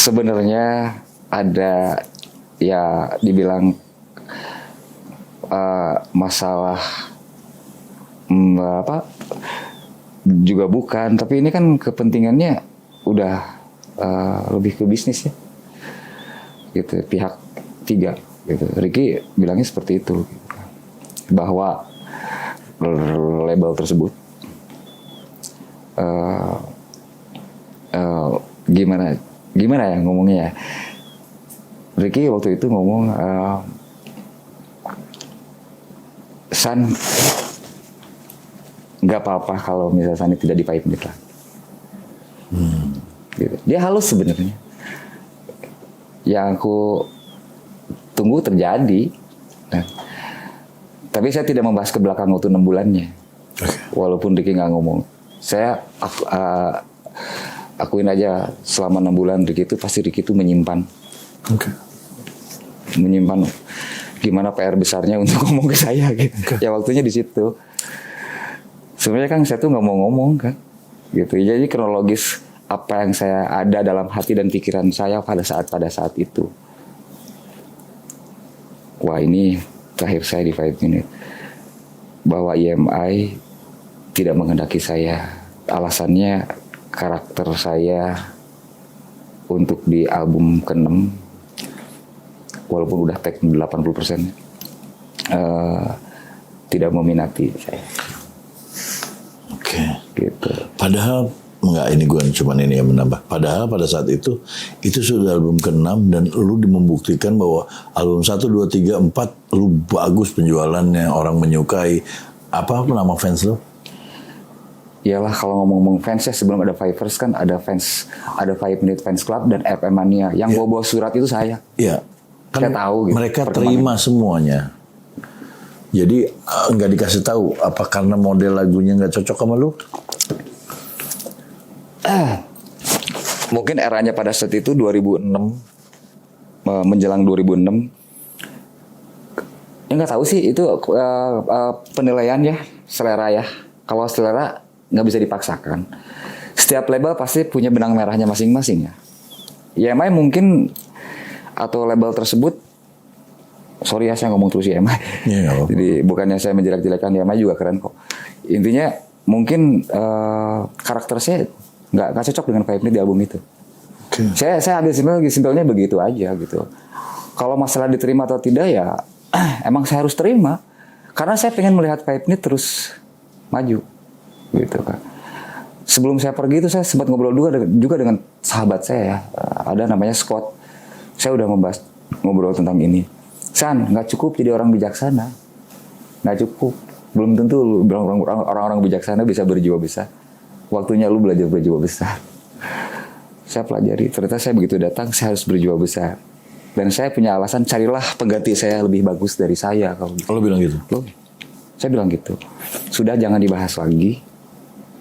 Sebenarnya ada ya dibilang masalah apa juga bukan, tapi ini kan kepentingannya udah lebih ke bisnis ya, gitu, pihak 3 gitu. Ricky bilangnya seperti itu, gitu. Bahwa label tersebut gimana ya ngomongnya ya. Ricky waktu itu ngomong, San, nggak apa-apa kalau misalnya Sani tidak di 5 Minute lah. Gitu. Dia halus sebenarnya. Yang aku tunggu terjadi. Nah, tapi saya tidak membahas ke belakang waktu 6 bulannya. Walaupun Ricky nggak ngomong. Akuin aja selama 6 bulan Ricky itu pasti Ricky itu menyimpan. Menyimpan gimana PR besarnya untuk ngomong ke saya gitu. Ya waktunya di situ. Sebenarnya kan saya tuh nggak mau ngomong kan, gitu. Jadi kronologis apa yang saya ada dalam hati dan pikiran saya pada saat itu. Wah ini terakhir saya di 5 Minute. Bahwa EMI tidak menghendaki saya. Alasannya karakter saya untuk di album ke-6, walaupun udah tag 80%, tidak meminati saya. Oke. Gitu. Padahal enggak, ini gue cuman ini yang menambah. Padahal pada saat itu sudah album ke-6 dan lu membuktikan bahwa album 1, 2, 3, 4 lu bagus penjualannya, orang menyukai. Apa nama fans lu? Iyalah kalau ngomong-ngomong fans ya, sebelum ada Fivers kan ada 5 Minute Fans Club dan FM Mania. Yang bawa surat itu saya. Iya. Kan saya tahu gitu. Mereka terima semuanya. Jadi nggak dikasih tahu apa karena model lagunya nggak cocok sama lu? Mungkin eranya pada saat itu 2006, menjelang 2006. Ya nggak tahu sih itu penilaian ya, selera ya. Kalau selera nggak bisa dipaksakan. Setiap label pasti punya benang merahnya masing-masing ya. YMI mungkin atau label tersebut, sorry ya saya ngomong terus YMI. Iya, nggak apa-apa. Jadi bukannya saya menjelek-jelekan, YMI juga keren kok. Intinya mungkin karakter saya nggak cocok dengan 5 Minute di album itu. Saya ambil simpelnya begitu aja gitu. Kalau masalah diterima atau tidak ya emang saya harus terima. Karena saya pengen melihat 5 Minute terus maju gitu kan. Sebelum saya pergi itu saya sempat ngobrol juga dengan sahabat saya ya. Ada namanya Scott. Saya udah ngobrol tentang ini. San, nggak cukup jadi orang bijaksana. Nggak cukup. Belum tentu orang-orang bijaksana bisa berjiwa besar. Waktunya lu belajar berjiwa besar. Saya pelajari, ternyata saya begitu datang, saya harus berjiwa besar. Dan saya punya alasan, carilah pengganti saya lebih bagus dari saya. Kalau bilang gitu? Loh, saya bilang gitu. Sudah jangan dibahas lagi.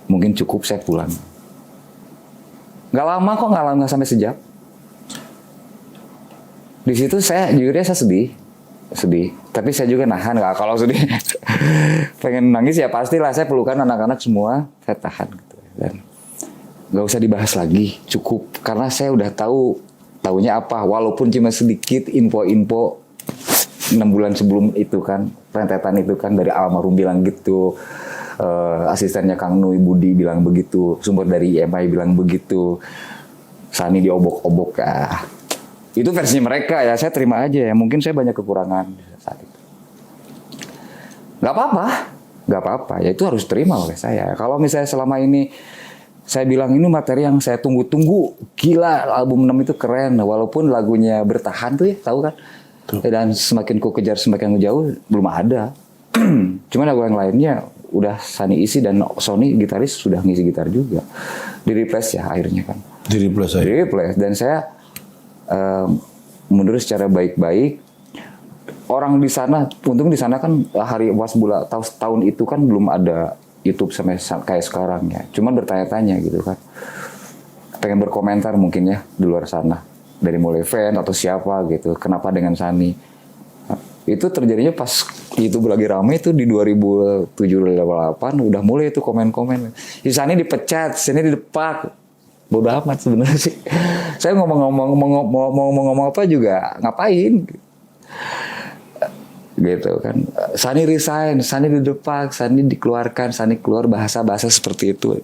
Mungkin cukup saya pulang. Gak lama kok, nggak sampai sejam. Di situ jujurnya saya sedih. Tapi saya juga nahan. Nggak, kalau sedih pengen nangis ya pastilah. Saya pelukan anak-anak semua, saya tahan gitu. Dan nggak usah dibahas lagi, cukup. Karena saya udah taunya apa. Walaupun cuma sedikit info-info 6 bulan sebelum itu kan, rentetan itu kan dari almarhum bilang gitu. Asistennya Kang Nui Budi bilang begitu, sumber dari IMI bilang begitu, Sani diobok-obok ya. Itu versinya mereka ya, saya terima aja ya. Mungkin saya banyak kekurangan saat itu. Gak apa-apa. Ya itu harus terima oleh saya. Kalau misalnya selama ini saya bilang ini materi yang saya tunggu-tunggu, gila album 6 itu keren. Walaupun lagunya bertahan tuh ya, tahu kan? Dan semakin ku kejar semakin jauh, belum ada. Cuman lagu yang lainnya udah Sani isi dan Sony gitaris sudah ngisi gitar juga. Di replace ya akhirnya kan. Di replace dan saya mundur secara baik-baik. Orang di sana, untung di sana kan hari pas bulan tahun itu kan belum ada YouTube sampai kayak sekarang ya. Cuman bertanya-tanya gitu kan. Pengen berkomentar mungkin ya di luar sana. Dari mulai fan atau siapa gitu. Kenapa dengan Sani? Itu terjadinya pas itu lagi rame itu di 2007-2008 udah mulai itu komen-komen. Sani dipecat, Sani didepak. Bodoh amat sebenarnya sih. Saya mau ngomong apa juga ngapain? Gitu kan. Sani resign, Sani didepak, Sani dikeluarkan, Sani keluar bahasa-bahasa seperti itu.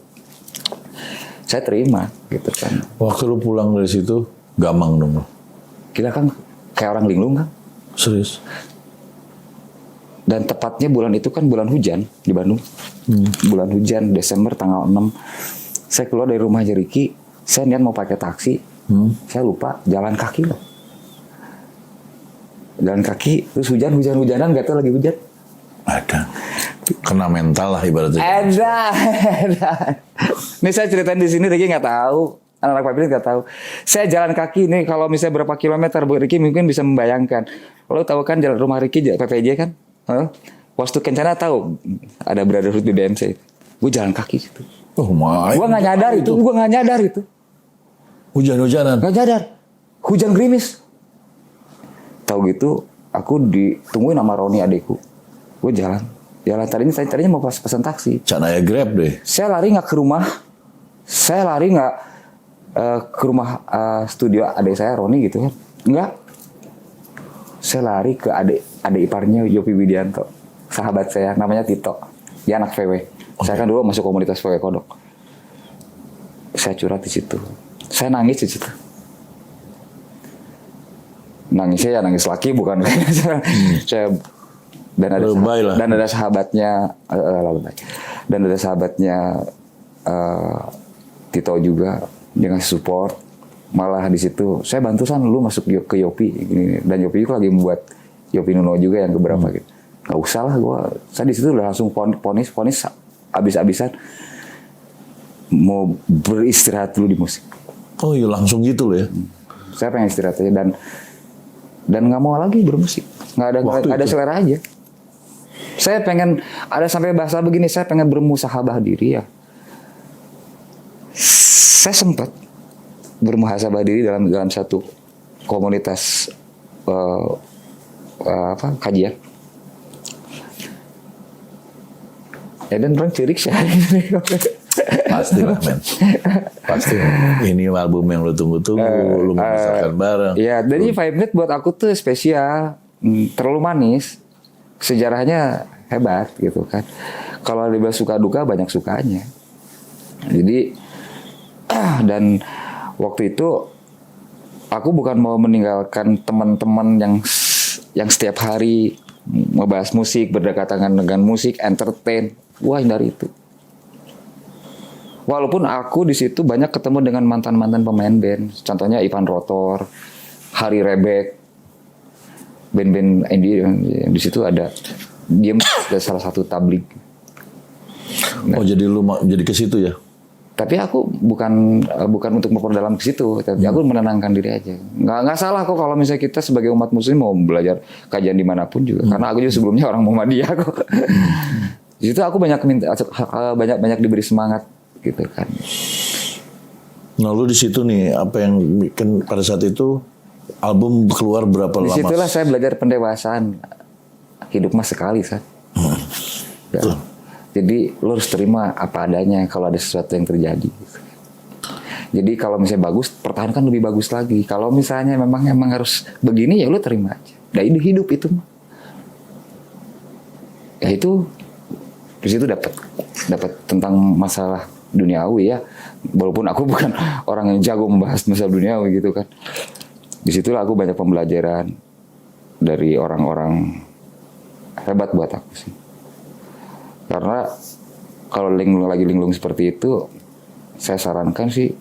Saya terima gitu kan. Waktu lu pulang dari situ gamang dong lu. Kita kan kayak orang linglung kan. Serius? Dan tepatnya bulan itu kan bulan hujan di Bandung. Bulan hujan Desember tanggal 6. Saya keluar dari rumah Ricky, saya niat mau pakai taksi. Saya lupa jalan kaki loh. Jalan kaki, terus hujan-hujanan, gak tahu lagi hujan. Ada. Kena mental lah ibaratnya. Ada. Ini saya ceritain di sini Ricky nggak tahu. Anak-anak Pak Pilih nggak tahu. Saya jalan kaki nih kalau misalnya berapa kilometer, Bu Ricky mungkin bisa membayangkan. Lo tahu kan jalan rumah Ricky PPJ kan? Waktu Kencana tahu ada Brotherhood di BMC. Gue jalan kaki situ. Oh my. Gue nggak nyadar itu. Hujan-hujanan. Nggak nyadar. Hujan gerimis. Tahu gitu, aku ditungguin sama Roni adekku. Gue jalan. Tadinya mau pesan taksi. Canaya Grab deh. Saya lari nggak ke rumah. Saya lari nggak ke rumah studio adik saya Roni gitu kan. Enggak. Saya lari ke adik iparnya Yopi Widianto. Sahabat saya namanya Tito. Dia anak VW. Saya kan dulu masuk komunitas VW Kodok. Saya curhat di situ. Saya nangis di situ. Nangisnya ya nangis laki bukan saya dan ada sahabatnya Tito juga dia ngasih support. Malah di situ saya bantu San lu masuk ke Yopi gini. Dan Yopi itu lagi membuat Yopi Nuno juga yang keberapa gitu. Gak usah lah saya di situ udah langsung ponis abis-abisan mau beristirahat dulu di musik. Oh iya langsung gitu loh ya. Saya pengen istirahat aja dan nggak mau lagi bermusik. Nggak ada selera aja. Saya pengen ada sampai bahasa begini, saya pengen bermuhasabah diri ya. Saya sempat bermuhasabah diri dalam satu komunitas kajian. Ya dan orang cirik sih. Pasti lah, men. Pasti. Ini album yang lu tunggu-tunggu, lu membesarkan bareng. Iya, jadi 5 Minute buat aku tuh spesial, terlalu manis, sejarahnya hebat gitu kan. Kalau dibilang suka duka banyak sukanya. Jadi dan waktu itu aku bukan mau meninggalkan teman-teman yang setiap hari membahas musik, berdekatan dengan musik, entertain. Wah, dari itu. Walaupun aku di situ banyak ketemu dengan mantan-mantan pemain band, contohnya Ivan Rotor, Hari Rebek, band-band indie di situ ada. Dia ada salah satu tablik. Oh, jadi lu jadi ke situ ya? Tapi aku bukan untuk memperdalam ke situ, tapi aku menenangkan diri aja. Nggak salah kok kalau misalnya kita sebagai umat muslim mau belajar kajian dimanapun juga. Karena aku juga sebelumnya orang Muhammadiyah kok. Di situ aku banyak diberi semangat gitu kan. Nah, lu di situ nih, apa yang bikin pada saat itu album keluar berapa lama? Di situlah saya belajar pendewasaan. Hidup mah sekali, Sat. Ya. Jadi lo harus terima apa adanya kalau ada sesuatu yang terjadi. Jadi kalau misalnya bagus, pertahankan lebih bagus lagi. Kalau misalnya memang harus begini, ya lo terima aja. Dan hidup itu mah. Ya itu di situ dapat tentang masalah duniawi ya. Walaupun aku bukan orang yang jago membahas masalah duniawi gitu kan. Disitulah aku banyak pembelajaran dari orang-orang hebat buat aku sih. Karena kalau linglung seperti itu, saya sarankan sih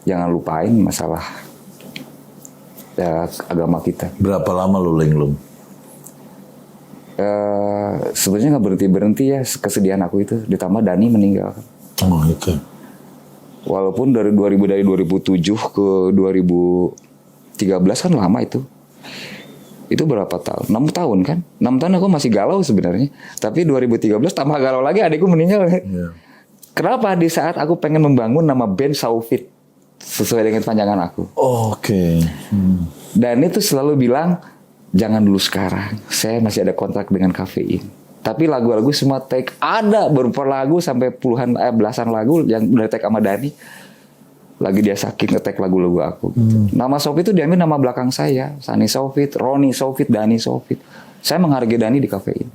jangan lupain masalah agama kita. Berapa lama lu linglung? Sebenarnya nggak berhenti ya kesedihan aku itu. Ditambah Dani meninggal. Oh itu. Walaupun dari 2007 ke 2013 kan lama itu. Itu berapa tahun? 6 tahun kan? 6 tahun aku masih galau sebenarnya. Tapi 2013 tambah galau lagi, adikku meninggal. Yeah. Kenapa? Di saat aku pengen membangun nama band Saufit sesuai dengan panjangan aku. Oh, oke. Dan itu selalu bilang, jangan dulu sekarang. Saya masih ada kontrak dengan Kafein. Tapi lagu-lagu semua take. Ada beberapa lagu sampai belasan lagu yang udah take sama Dani. Lagi dia sakit nge-tag lagu-lagu aku. Nama Saufit itu diambil nama belakang saya. Sani Saufit, Roni Saufit, Dani Saufit. Saya menghargai Dani di Kafein.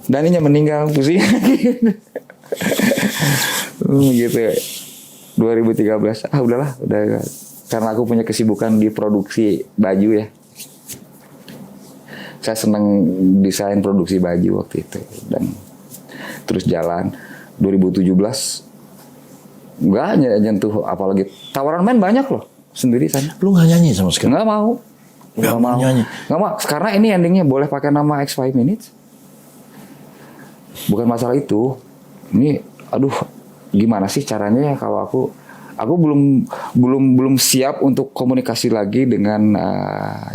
Daninya meninggal, pusing. Gitu. 2013. Udahlah. Karena aku punya kesibukan di produksi baju ya. Saya senang desain produksi baju waktu itu. Dan terus jalan. 2017 nggak nyentuh, apalagi tawaran main banyak loh sendiri sana. Lu nggak nyanyi sama sekali? Nggak mau. Nggak mau nyanyi. Nggak mau. Karena ini endingnya boleh pakai nama X5 Minutes. Bukan masalah itu. Ini, aduh, gimana sih caranya ya kalau aku belum siap untuk komunikasi lagi dengan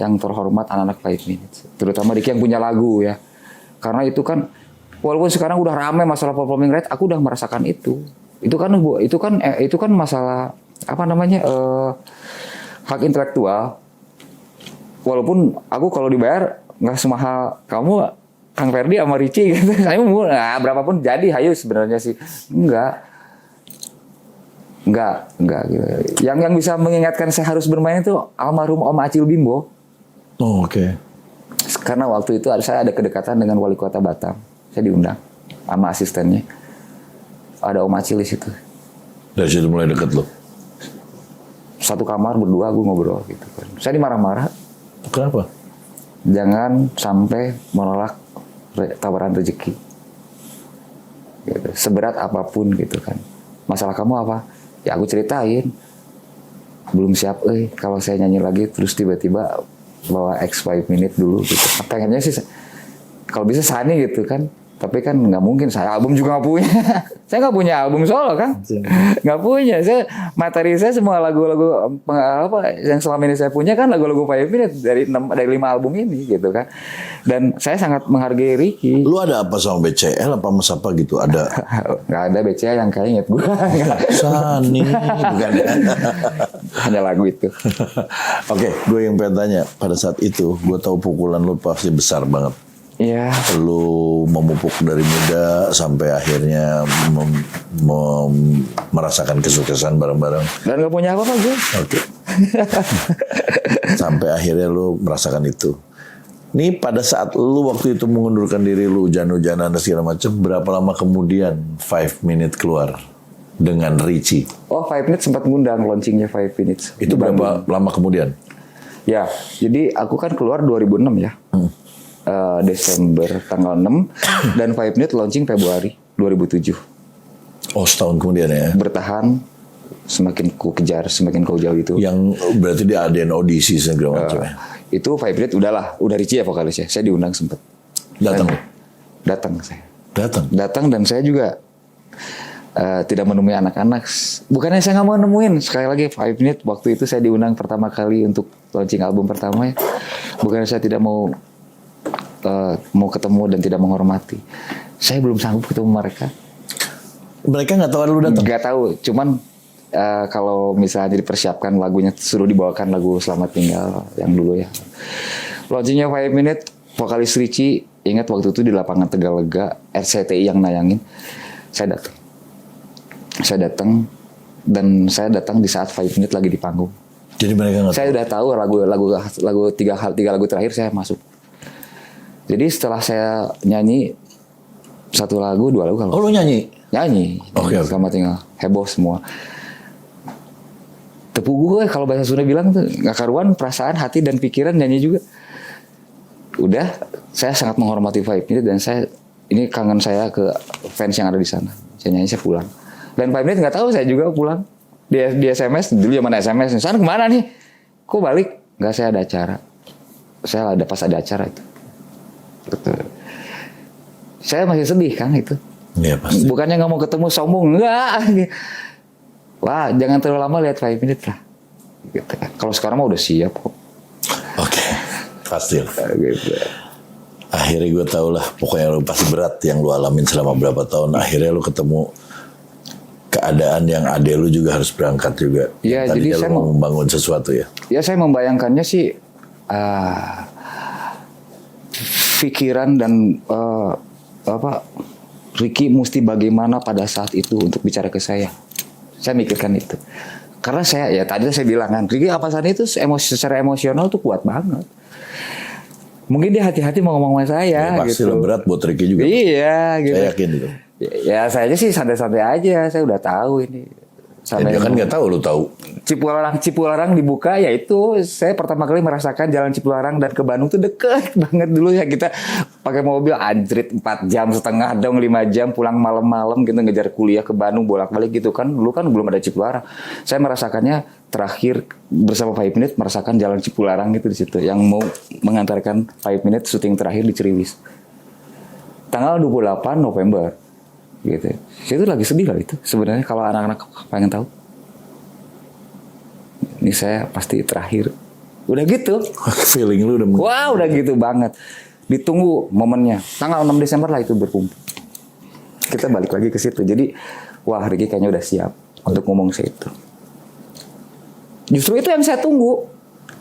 yang terhormat anak-anak 5 Minutes. Terutama Diki yang punya lagu ya. Karena itu kan, walaupun sekarang udah ramai masalah performing rate, aku udah merasakan itu. Itu kan masalah apa namanya hak intelektual. Walaupun aku kalau dibayar nggak semahal kamu, Kang Ferdi sama Ricci gitu. Saya mau berapapun jadi, hayu sebenarnya sih enggak gitu. Yang bisa mengingatkan saya harus bermain itu almarhum Om Acil Bimbo. Oh, oke. Karena waktu itu saya ada kedekatan dengan wali kota Batam. Saya diundang sama asistennya. Ada Om Acil di situ. Dari situ mulai dekat lo? Satu kamar berdua aku ngobrol gitu kan. Saya dimarah-marah. Kenapa? Jangan sampai menolak tawaran rezeki. Gitu. Seberat apapun gitu kan. Masalah kamu apa? Ya aku ceritain. Belum siap kalau saya nyanyi lagi terus tiba-tiba bawa X5 Minute dulu gitu. Pengennya sih kalau bisa Sani gitu kan. Tapi kan nggak mungkin, saya album juga nggak punya. Saya nggak punya album solo kan, nggak punya. Materi saya semua lagu-lagu apa yang selama ini saya punya kan lagu-lagu 5 Minutes dari 5 album ini gitu kan. Dan saya sangat menghargai Ricky. Lu ada apa sama BCL apa mas apa gitu? Ada? Nggak ada BCL yang kayak inget gue. Sani, bukan ya? Hanya lagu itu. Oke, gue yang pengen tanya pada saat itu, gue tahu pukulan lu pasti besar banget. Iya. Lu memupuk dari muda sampai akhirnya merasakan kesuksesan bareng-bareng. Dan gak punya apa-apa gue. Oke. Sampai akhirnya lu merasakan itu. Nih pada saat lu waktu itu mengundurkan diri, lu hujan-hujanan dan segala macam, berapa lama kemudian 5 Minute keluar dengan Richie? Oh, 5 Minutes sempat ngundang launchingnya 5 Minutes. Itu berapa lama kemudian? Ya, jadi aku kan keluar 2006 ya. Desember tanggal 6 dan 5 Minute launching Februari 2007. Oh, setahun kemudian ya. Bertahan, semakin ku kejar, semakin kau jauh itu. Yang berarti dia adain audisi segala macam ya. Itu 5 Minute udah Richie ya vokalisnya. Saya diundang sempet. Datang. Datang saya. Datang Dan saya juga tidak menemui anak-anak. Bukannya saya nggak mau nemuin. Sekali lagi 5 Minute waktu itu saya diundang pertama kali untuk launching album pertama ya. Bukannya saya tidak mau ketemu dan tidak menghormati. Saya belum sanggup ketemu mereka. Mereka nggak tahu ada lu datang. Nggak tahu. Cuman kalau misalnya dipersiapkan lagunya, suruh dibawakan lagu Selamat Tinggal yang dulu ya. Launchingnya 5 Minute, vokalis Richie. Ingat waktu itu di lapangan Tegalega, RCTI yang nayangin. Saya datang dan saya datang di saat 5 Minute lagi di panggung. Jadi mereka nggak tahu. Saya udah tahu lagu tiga lagu terakhir saya masuk. Jadi setelah saya nyanyi 1 lagu, 2 lagu kalau. Oh, lu nyanyi? Nyanyi. Oke. Selamat Tinggal. Heboh semua. Tepuk gue kalau bahasa Sunda bilang tuh nggak karuan, perasaan, hati dan pikiran nyanyi juga. Udah, saya sangat menghormati 5 Minute dan ini kangen saya ke fans yang ada di sana. Saya nyanyi, saya pulang. Dan 5 Minute nggak tahu saya juga pulang. Di SMS dulu zaman SMS. Sana kemana nih? Kok balik? Nggak, saya ada acara. Saya pas ada acara itu. Betul. Saya masih sedih kan itu. Iya pasti. Bukannya nggak mau ketemu, sombong, enggak. Wah, jangan terlalu lama lihat 5 Minute lah. Gitu kan. Kalau sekarang mah udah siap kok. Oke, pasti. Gitu. Akhirnya gue tau lah, pokoknya lu pasti berat yang lu alamin selama berapa tahun. Akhirnya lu ketemu keadaan yang adek lu juga harus berangkat juga. Iya, jadi saya mau membangun sesuatu ya. Ya saya membayangkannya sih pikiran dan Ricky mesti bagaimana pada saat itu untuk bicara ke saya. Saya mikirkan itu. Karena saya tadi saya bilang kan, Ricky apa saat itu secara emosional tuh kuat banget. Mungkin dia hati-hati mau ngomong sama saya. Ya, pasti gitu. lah berat buat Ricky juga. Iya, gitu. Saya yakin itu. Ya saya aja sih santai-santai aja. Saya udah tahu ini. Ya, dia kan nggak tahu, lu tahu. Cipularang dibuka, ya itu saya pertama kali merasakan jalan Cipularang dan ke Bandung tuh deket banget dulu ya, kita pakai mobil anjrit 4,5 jam dong, 5 jam pulang malam-malam gitu ngejar kuliah ke Bandung bolak-balik gitu kan. Dulu kan belum ada Cipularang. Saya merasakannya terakhir bersama 5 Minute merasakan jalan Cipularang gitu di situ yang mau mengantarkan 5 Minute syuting terakhir di Ciriwis. Tanggal 28 November. Gitu. Saya itu lagi sedih lah itu sebenarnya kalau anak-anak pengen tahu. Ini saya pasti terakhir. Udah gitu. Feeling lu udah. Wah, udah gitu banget. Ditunggu momennya. Tanggal 6 Desember lah itu berkumpul. Kita balik lagi ke situ. Jadi, wah Ricky kayaknya udah siap untuk ngomong saya itu. Justru itu yang saya tunggu.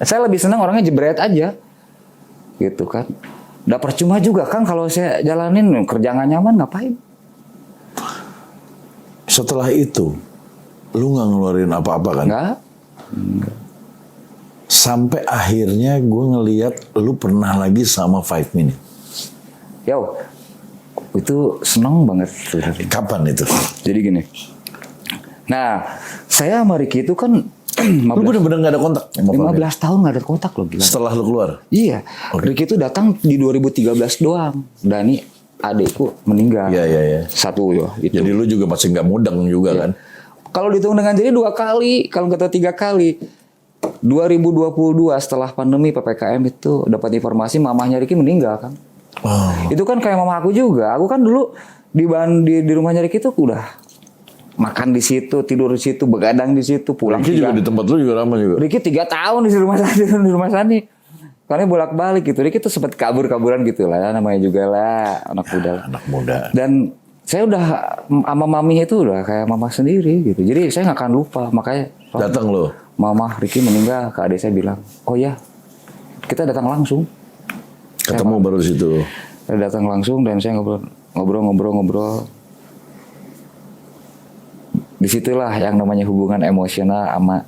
Saya lebih senang orangnya jebret aja. Gitu kan. Udah percuma juga kan kalau saya jalanin kerja nggak nyaman ngapain. Setelah itu, lu nggak ngeluarin apa-apa kan? Nggak. Sampai akhirnya gue ngelihat lu pernah lagi sama 5 Minute. Yo, itu seneng banget. Kapan itu? Jadi gini. Nah, saya sama Ricky itu kan Lu bener-bener gak ada kontak? 15 tahun gak ada kontak loh. Gila. Setelah lu keluar? Iya. Ricky itu datang di 2013 doang. Dani adekku meninggal. Iya. Satu ya. Itu. Jadi lu juga masih gak mudeng juga kan? Kalau dihitung dengan jadi 2 kali. Kalau nggak tahu 3 kali. 2022 setelah pandemi PPKM itu dapat informasi mamahnya Ricky meninggal kan. Oh. Itu kan kayak mama aku juga. Aku kan dulu di rumahnya Ricky tuh udah makan di situ, tidur di situ, begadang di situ, pulang. Ricky juga di tempat lu juga lama juga. Ricky 3 tahun di rumah Sani. Karena bolak-balik gitu. Ricky tuh sempat kabur-kaburan gitu lah. Namanya juga lah anak muda. Anak muda. Dan saya udah sama maminya itu udah kayak mama sendiri gitu. Jadi saya nggak akan lupa. Makanya Datang lo. Mama Ricky meninggal, ke adik saya bilang, oh ya, kita datang langsung. Ketemu baru di situ. Saya datang langsung dan saya ngobrol. Disitulah yang namanya hubungan emosional sama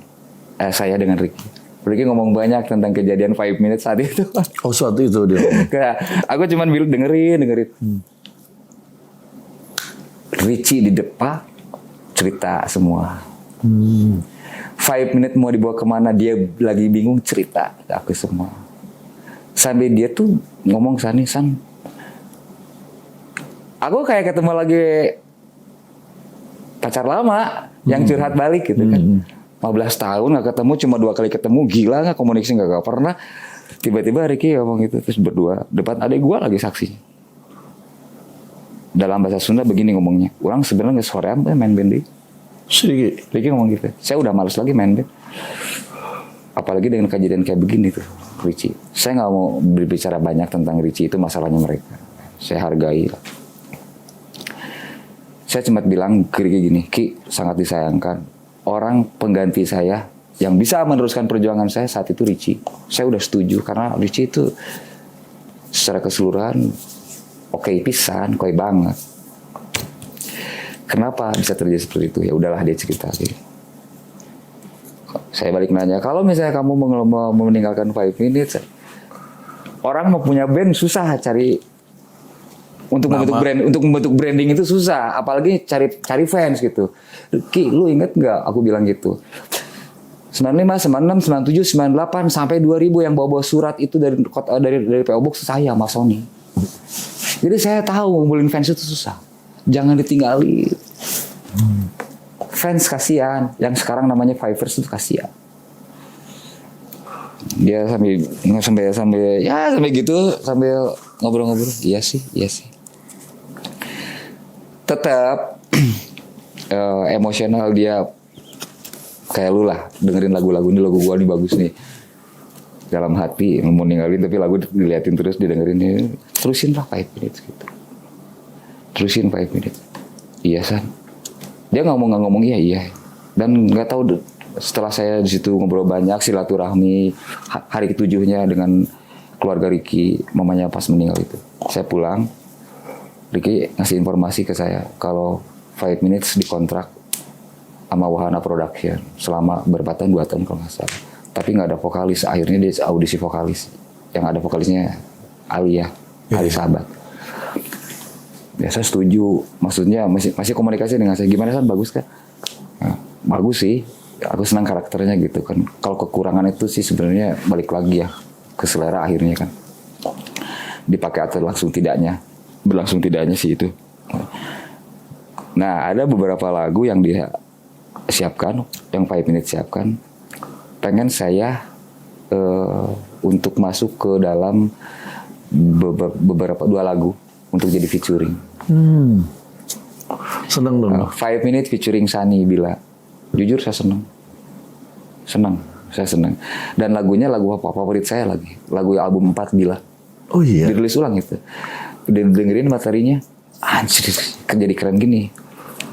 saya dengan Ricky. Ricky ngomong banyak tentang kejadian 5 minutes saat itu. Oh, suatu itu dia. Kayak aku cuman bilang dengerin. Richie di depan cerita semua. 5 minutes mau dibawa kemana, dia lagi bingung, cerita ke aku semua. Sampai dia tuh ngomong San, aku kayak ketemu lagi pacar lama yang curhat balik gitu kan. 15 tahun gak ketemu, cuma 2 kali ketemu, gila gak komunikasi gak pernah. Tiba-tiba Ricky ngomong gitu, terus berdua depan adik gua lagi saksi. Dalam bahasa Sunda begini ngomongnya, orang sebenarnya sorean main band deh. Sedikit. Ricky ngomong gitu, saya udah males lagi main band. Apalagi dengan kejadian kayak begini tuh, Richie. Saya nggak mau berbicara banyak tentang Richie, itu masalahnya mereka. Saya hargai. Saya cuma bilang ke Ricky gini, Ki, sangat disayangkan. Orang pengganti saya yang bisa meneruskan perjuangan saya saat itu Richie. Saya udah setuju karena Richie itu secara keseluruhan oke pisan, koi banget. Kenapa bisa terjadi seperti itu? Ya udahlah dia cerita. Gitu. Saya balik nanya, kalau misalnya kamu mau meninggalkan 5 minutes, orang mau punya band susah cari untuk membentuk branding itu susah, apalagi cari fans gitu. Ki, lu inget nggak? Aku bilang gitu. 95, 96, 97, 98 sampai 2000 yang bawa surat itu dari PO Box saya sama Sony. Jadi saya tahu ngumpulin fans itu susah. Jangan ditinggali. Fans kasihan. Yang sekarang namanya Fivers itu kasihan. Dia sambil gitu sambil ngobrol-ngobrol. Iya sih. Tetap emosional dia kayak lu lah, dengerin lagu-lagu ini, lagu gua nih bagus nih. Dalam hati mau ninggalin tapi lagu diliatin terus, didengerin, terusin lah 5 minutes gitu. Terusin 5 minutes. Iya San. Dia ngomong iya. Dan nggak tahu setelah saya di situ ngobrol banyak, silaturahmi hari ke-7-nya dengan keluarga Ricky, mamanya pas meninggal itu. Saya pulang, Ricky ngasih informasi ke saya kalau 5 minutes dikontrak sama Wahana Production selama berapa tahun, 2 tahun kalau nggak salah. Tapi nggak ada vokalis. Akhirnya dia audisi vokalis. Yang ada vokalisnya Ali ya, Ali Sahabat. Ya saya setuju. Maksudnya masih komunikasi dengan saya. Gimana San, bagus kan? Nah, bagus sih. Aku senang karakternya gitu kan. Kalau kekurangan itu sih sebenarnya balik lagi ya ke selera akhirnya kan. Dipakai atau langsung tidaknya. Berlangsung tidaknya sih itu. Nah ada beberapa lagu yang dia siapkan, yang 5 minutes siapkan. Pengen saya untuk masuk ke dalam beberapa 2 lagu untuk jadi featuring. Seneng dong. 5 minutes featuring Sani Bila. Jujur saya senang. Dan lagunya lagu favorit saya lagi. Lagu album 4 Bila. Oh iya. Dirilis ulang itu. Dengerin materinya, anjir, jadi keren gini.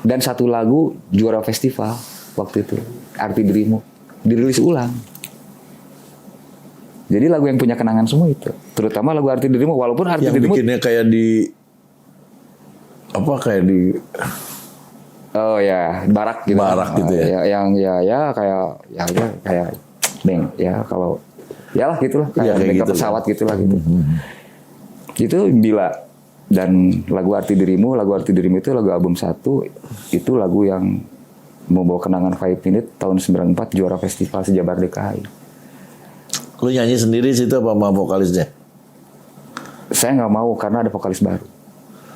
Dan 1 lagu juara festival waktu itu, Arti Dirimu, dirilis ulang. Jadi lagu yang punya kenangan semua itu, terutama lagu Arti Dirimu, walaupun Arti yang Dirimu bikinnya kayak di oh ya barak gitu ya. Kayak beng ya, kalau ya lah gitulah, kayak gitu pesawat lah. Gitulah gitu. Itu Bila. Dan lagu Arti Dirimu itu lagu album 1, itu lagu yang membawa kenangan 5 minutes tahun 94 juara festival Sejabar DKI. Lu nyanyi sendiri situ apa sama vokalisnya? Saya nggak mau karena ada vokalis baru.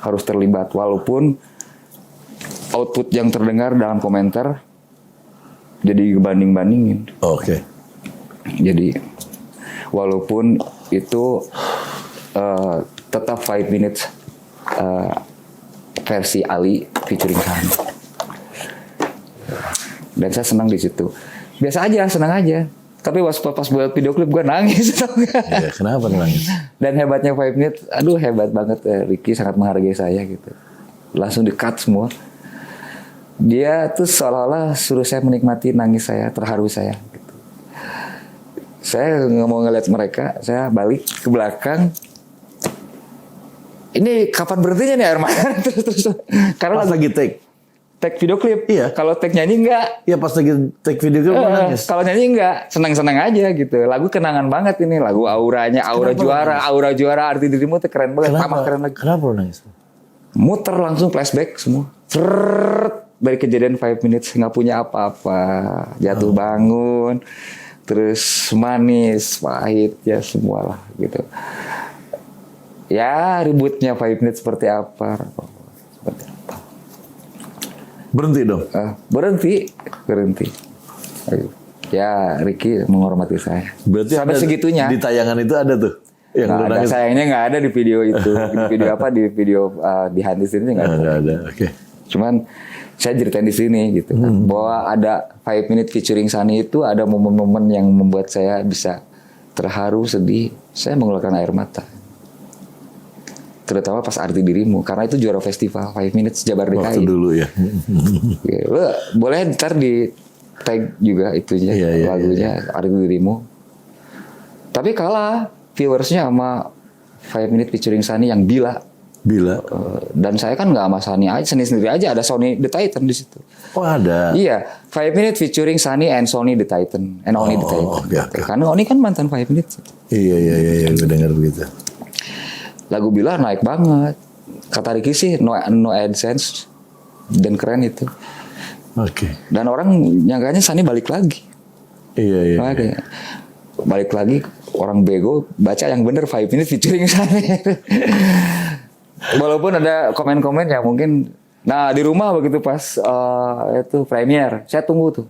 Harus terlibat, walaupun output yang terdengar dalam komentar jadi banding-bandingin. Oke. Jadi walaupun itu tetap 5 minutes versi Ali featuring Khan. Dan saya senang di situ. Biasa aja, senang aja. Tapi pas buat video klip gue nangis. Ya, kenapa nangis? Dan hebatnya 5 minutes, aduh hebat banget. Ricky sangat menghargai saya gitu. Langsung di-cut semua. Dia tuh seolah-olah suruh saya menikmati nangis saya, terharu saya. Gitu. Saya nggak mau ngeliat mereka, saya balik ke belakang. ini kapan berhentinya nih air mata? terus karena Pas lagi take. tag video klip. Iya. Kalau tag nyanyi enggak. Iya pas lagi take video klip nangis. Kalau nyanyi enggak, senang-senang aja gitu. Lagu kenangan banget ini, lagu auranya, aura juara, arti dirimu tuh keren banget, tambah keren lagi. Kenapa lu nangis? Muter langsung flashback semua. Cerrrrt, dari kejadian 5 minutes nggak punya apa-apa, jatuh bangun, terus manis, pahit ya semua lah gitu. Ya ributnya 5 minutes seperti apa? Berhenti dong. Berhenti. Ya Ricky menghormati saya. Berarti sampai ada, segitunya. di tayangan itu ada tuh. Yang Nggak lu ada, nangis. sayangnya nggak ada di video itu. Di video behind the scenes nggak ada. Nggak ada. Oke. Cuman saya ceritain di sini gitu kan, bahwa ada 5 minute featuring Sunny itu ada momen-momen yang membuat saya bisa terharu, sedih. Saya mengeluarkan air mata. Terutama pas arti dirimu, karena itu juara festival 5 minutes Jabar DKI. Waktu dulu ya. Lo boleh ntar di tag juga itunya, lagunya arti dirimu. Tapi kalah viewersnya sama 5 minute featuring Sunny yang Bila. Dan saya kan nggak sama Sunny aja, sendiri aja, ada Sony the Titan di situ. Oh ada. Iya, 5 minute featuring Sunny and Sony the Titan, and Oni the Titan. Okay. Karena Oni kan mantan 5 minute. Iya, gue dengar begitu. Lagu Bila naik banget. Kata Ricky sih no AdSense dan keren itu. Oke. Dan orang nyangkanya Sunny balik lagi. Iya. Balik lagi, orang bego baca yang bener 5 minute featuring Sunny. Walaupun ada komen-komen ya mungkin. Nah di rumah begitu pas itu premiere, saya tunggu tuh.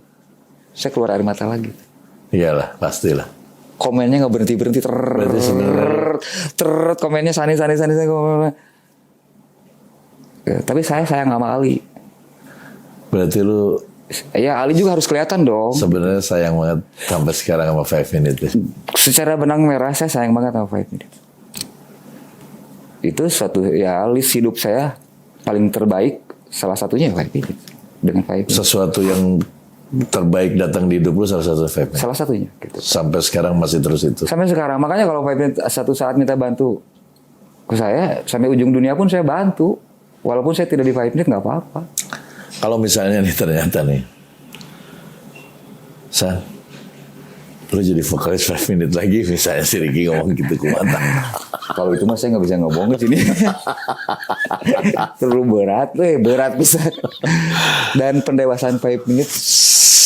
Saya keluar air mata lagi. Iyalah, pastilah. Komennya nggak berhenti komennya Sunny. Tapi saya sayang sama Ali. Berarti lu Ya Ali juga harus kelihatan dong. sebenarnya sayang banget sampai sekarang sama 5 Minutes. Secara benang merah saya sayang banget sama 5 Minutes. Itu suatu ya list hidup saya paling terbaik, salah satunya 5 Minutes. Dengan 5 Minutes. Sesuatu yang terbaik datang di hidup lu salah satu 5 Minutes. Salah satunya gitu. Sampai sekarang masih terus itu. Sampai sekarang, makanya kalau 5 Minutes satu saat minta bantu ke saya, sampai ujung dunia pun saya bantu. Walaupun saya tidak di 5 Minutes nggak apa-apa. Kalau misalnya nih ternyata nih, San, lu jadi vokalis 5 Minutes lagi, misalnya si Ricky ngomong gitu ke mata. Kalau itu mah saya nggak bisa ngomong ke sini. Terlalu berat bisa. Dan pendewasaan 5 Minutes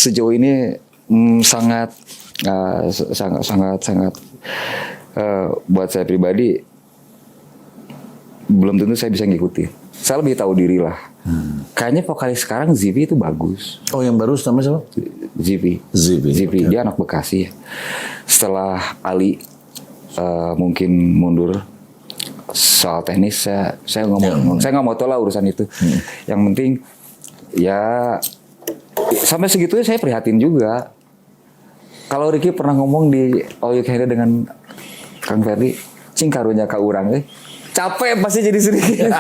sejauh ini sangat buat saya pribadi belum tentu saya bisa ngikutin. Saya lebih tahu diri lah. Kayaknya vokalis sekarang Zivi itu bagus. Oh yang baru namanya siapa? Zivi. Dia anak Bekasi ya. Setelah Ali mungkin mundur soal teknis, saya nggak mau tahu lah urusan itu. Yang penting ya sampai segitunya saya prihatin juga. Kalau Ricky pernah ngomong di All You Can Eat dengan Kang Ferdi, cing karunya ka urang capek pasti jadi sedikit.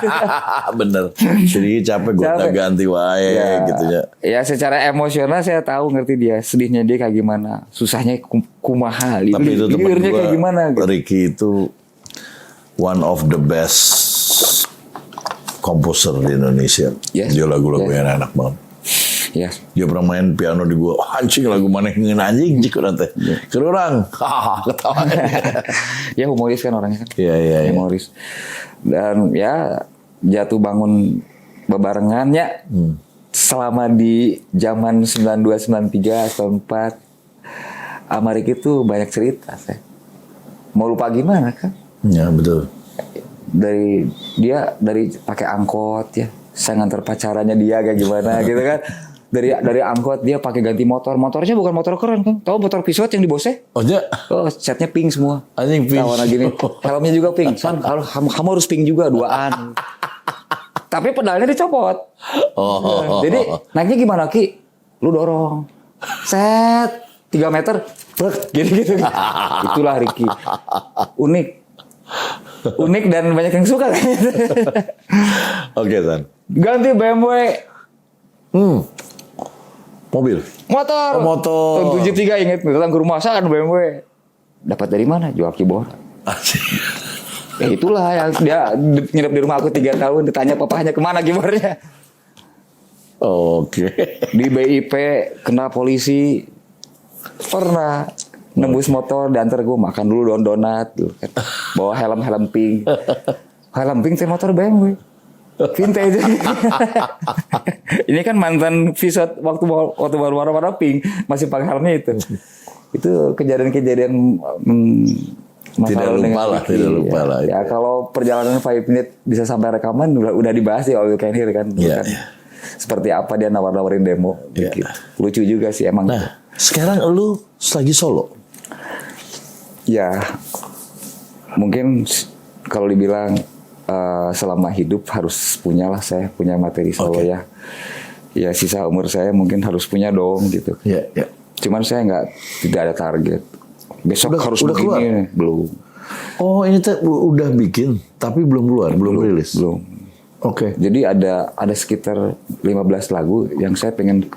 Bener. Jadi capek gue ganti wae gitu ya. Ya secara emosional saya tahu ngerti dia, sedihnya dia kayak gimana, susahnya kumaha, tapi itu teman gue, kayak gimana gitu. Ricky itu one of the best komposer di Indonesia. Yes. Dia lagu-lagunya enak banget. Yes. Dia pernah main piano di gua, anjing lagu mana yang anjing cik nanti. Kerurang, ketawa. Ya humoris kan orangnya kan. Iya. Humoris. Dan ya jatuh bangun bebarengannya selama di zaman 92, 93, 94 sama Ricky itu banyak cerita saya. Mau lupa gimana kan? Ya betul. Dari pakai angkot ya. Saya nganter pacarannya dia kayak gimana gitu kan. Dari angkot dia pakai ganti motornya bukan motor keren kan, tahu motor Peugeot yang di Bose? Oh ya, catnya pink semua, anjing pink, warna gini, helmnya juga pink, San, kamu harus pink juga 2an, tapi pedalnya dicopot. Jadi naiknya gimana Ki? Lu dorong, set 3 meter, gitu. Itulah Ricky, unik dan banyak yang suka kan. Oke San, ganti BMW. Motor. Tahun 73 inget datang ke rumah, saan BMW. Dapat dari mana? Jual keyboard. Ya itulah yang dia nginep di rumah aku 3 tahun, ditanya papahnya kemana keyboardnya. Oke. Di BIP kena polisi, pernah nembus motor diantar gue makan dulu donat tuh kan. Bawa helm pink. Helm pink teh motor BMW. Vintage. Ini kan mantan Visot waktu baru warna pink masih pakai helmnya itu. Itu kejadian-kejadian Tidak lupa lah. Ya kalau perjalanan 5 Minute bisa sampai rekaman udah dibahas di All You Can Hear kan. Iya. Seperti apa dia nawar-nawarin demo. Iya. Gitu. Lucu juga sih emang. Nah, sekarang lu lagi solo. Ya, mungkin kalau dibilang selama hidup harus punyalah saya punya materi solo ya. Ya sisa umur saya mungkin harus punya dong gitu. Iya, iya. Cuman saya tidak ada target. Besok harus udah begini. keluar? Belum. Oh, ini udah bikin tapi belum keluar, belum rilis. Belum. Oke. Jadi ada sekitar 15 lagu yang saya pengen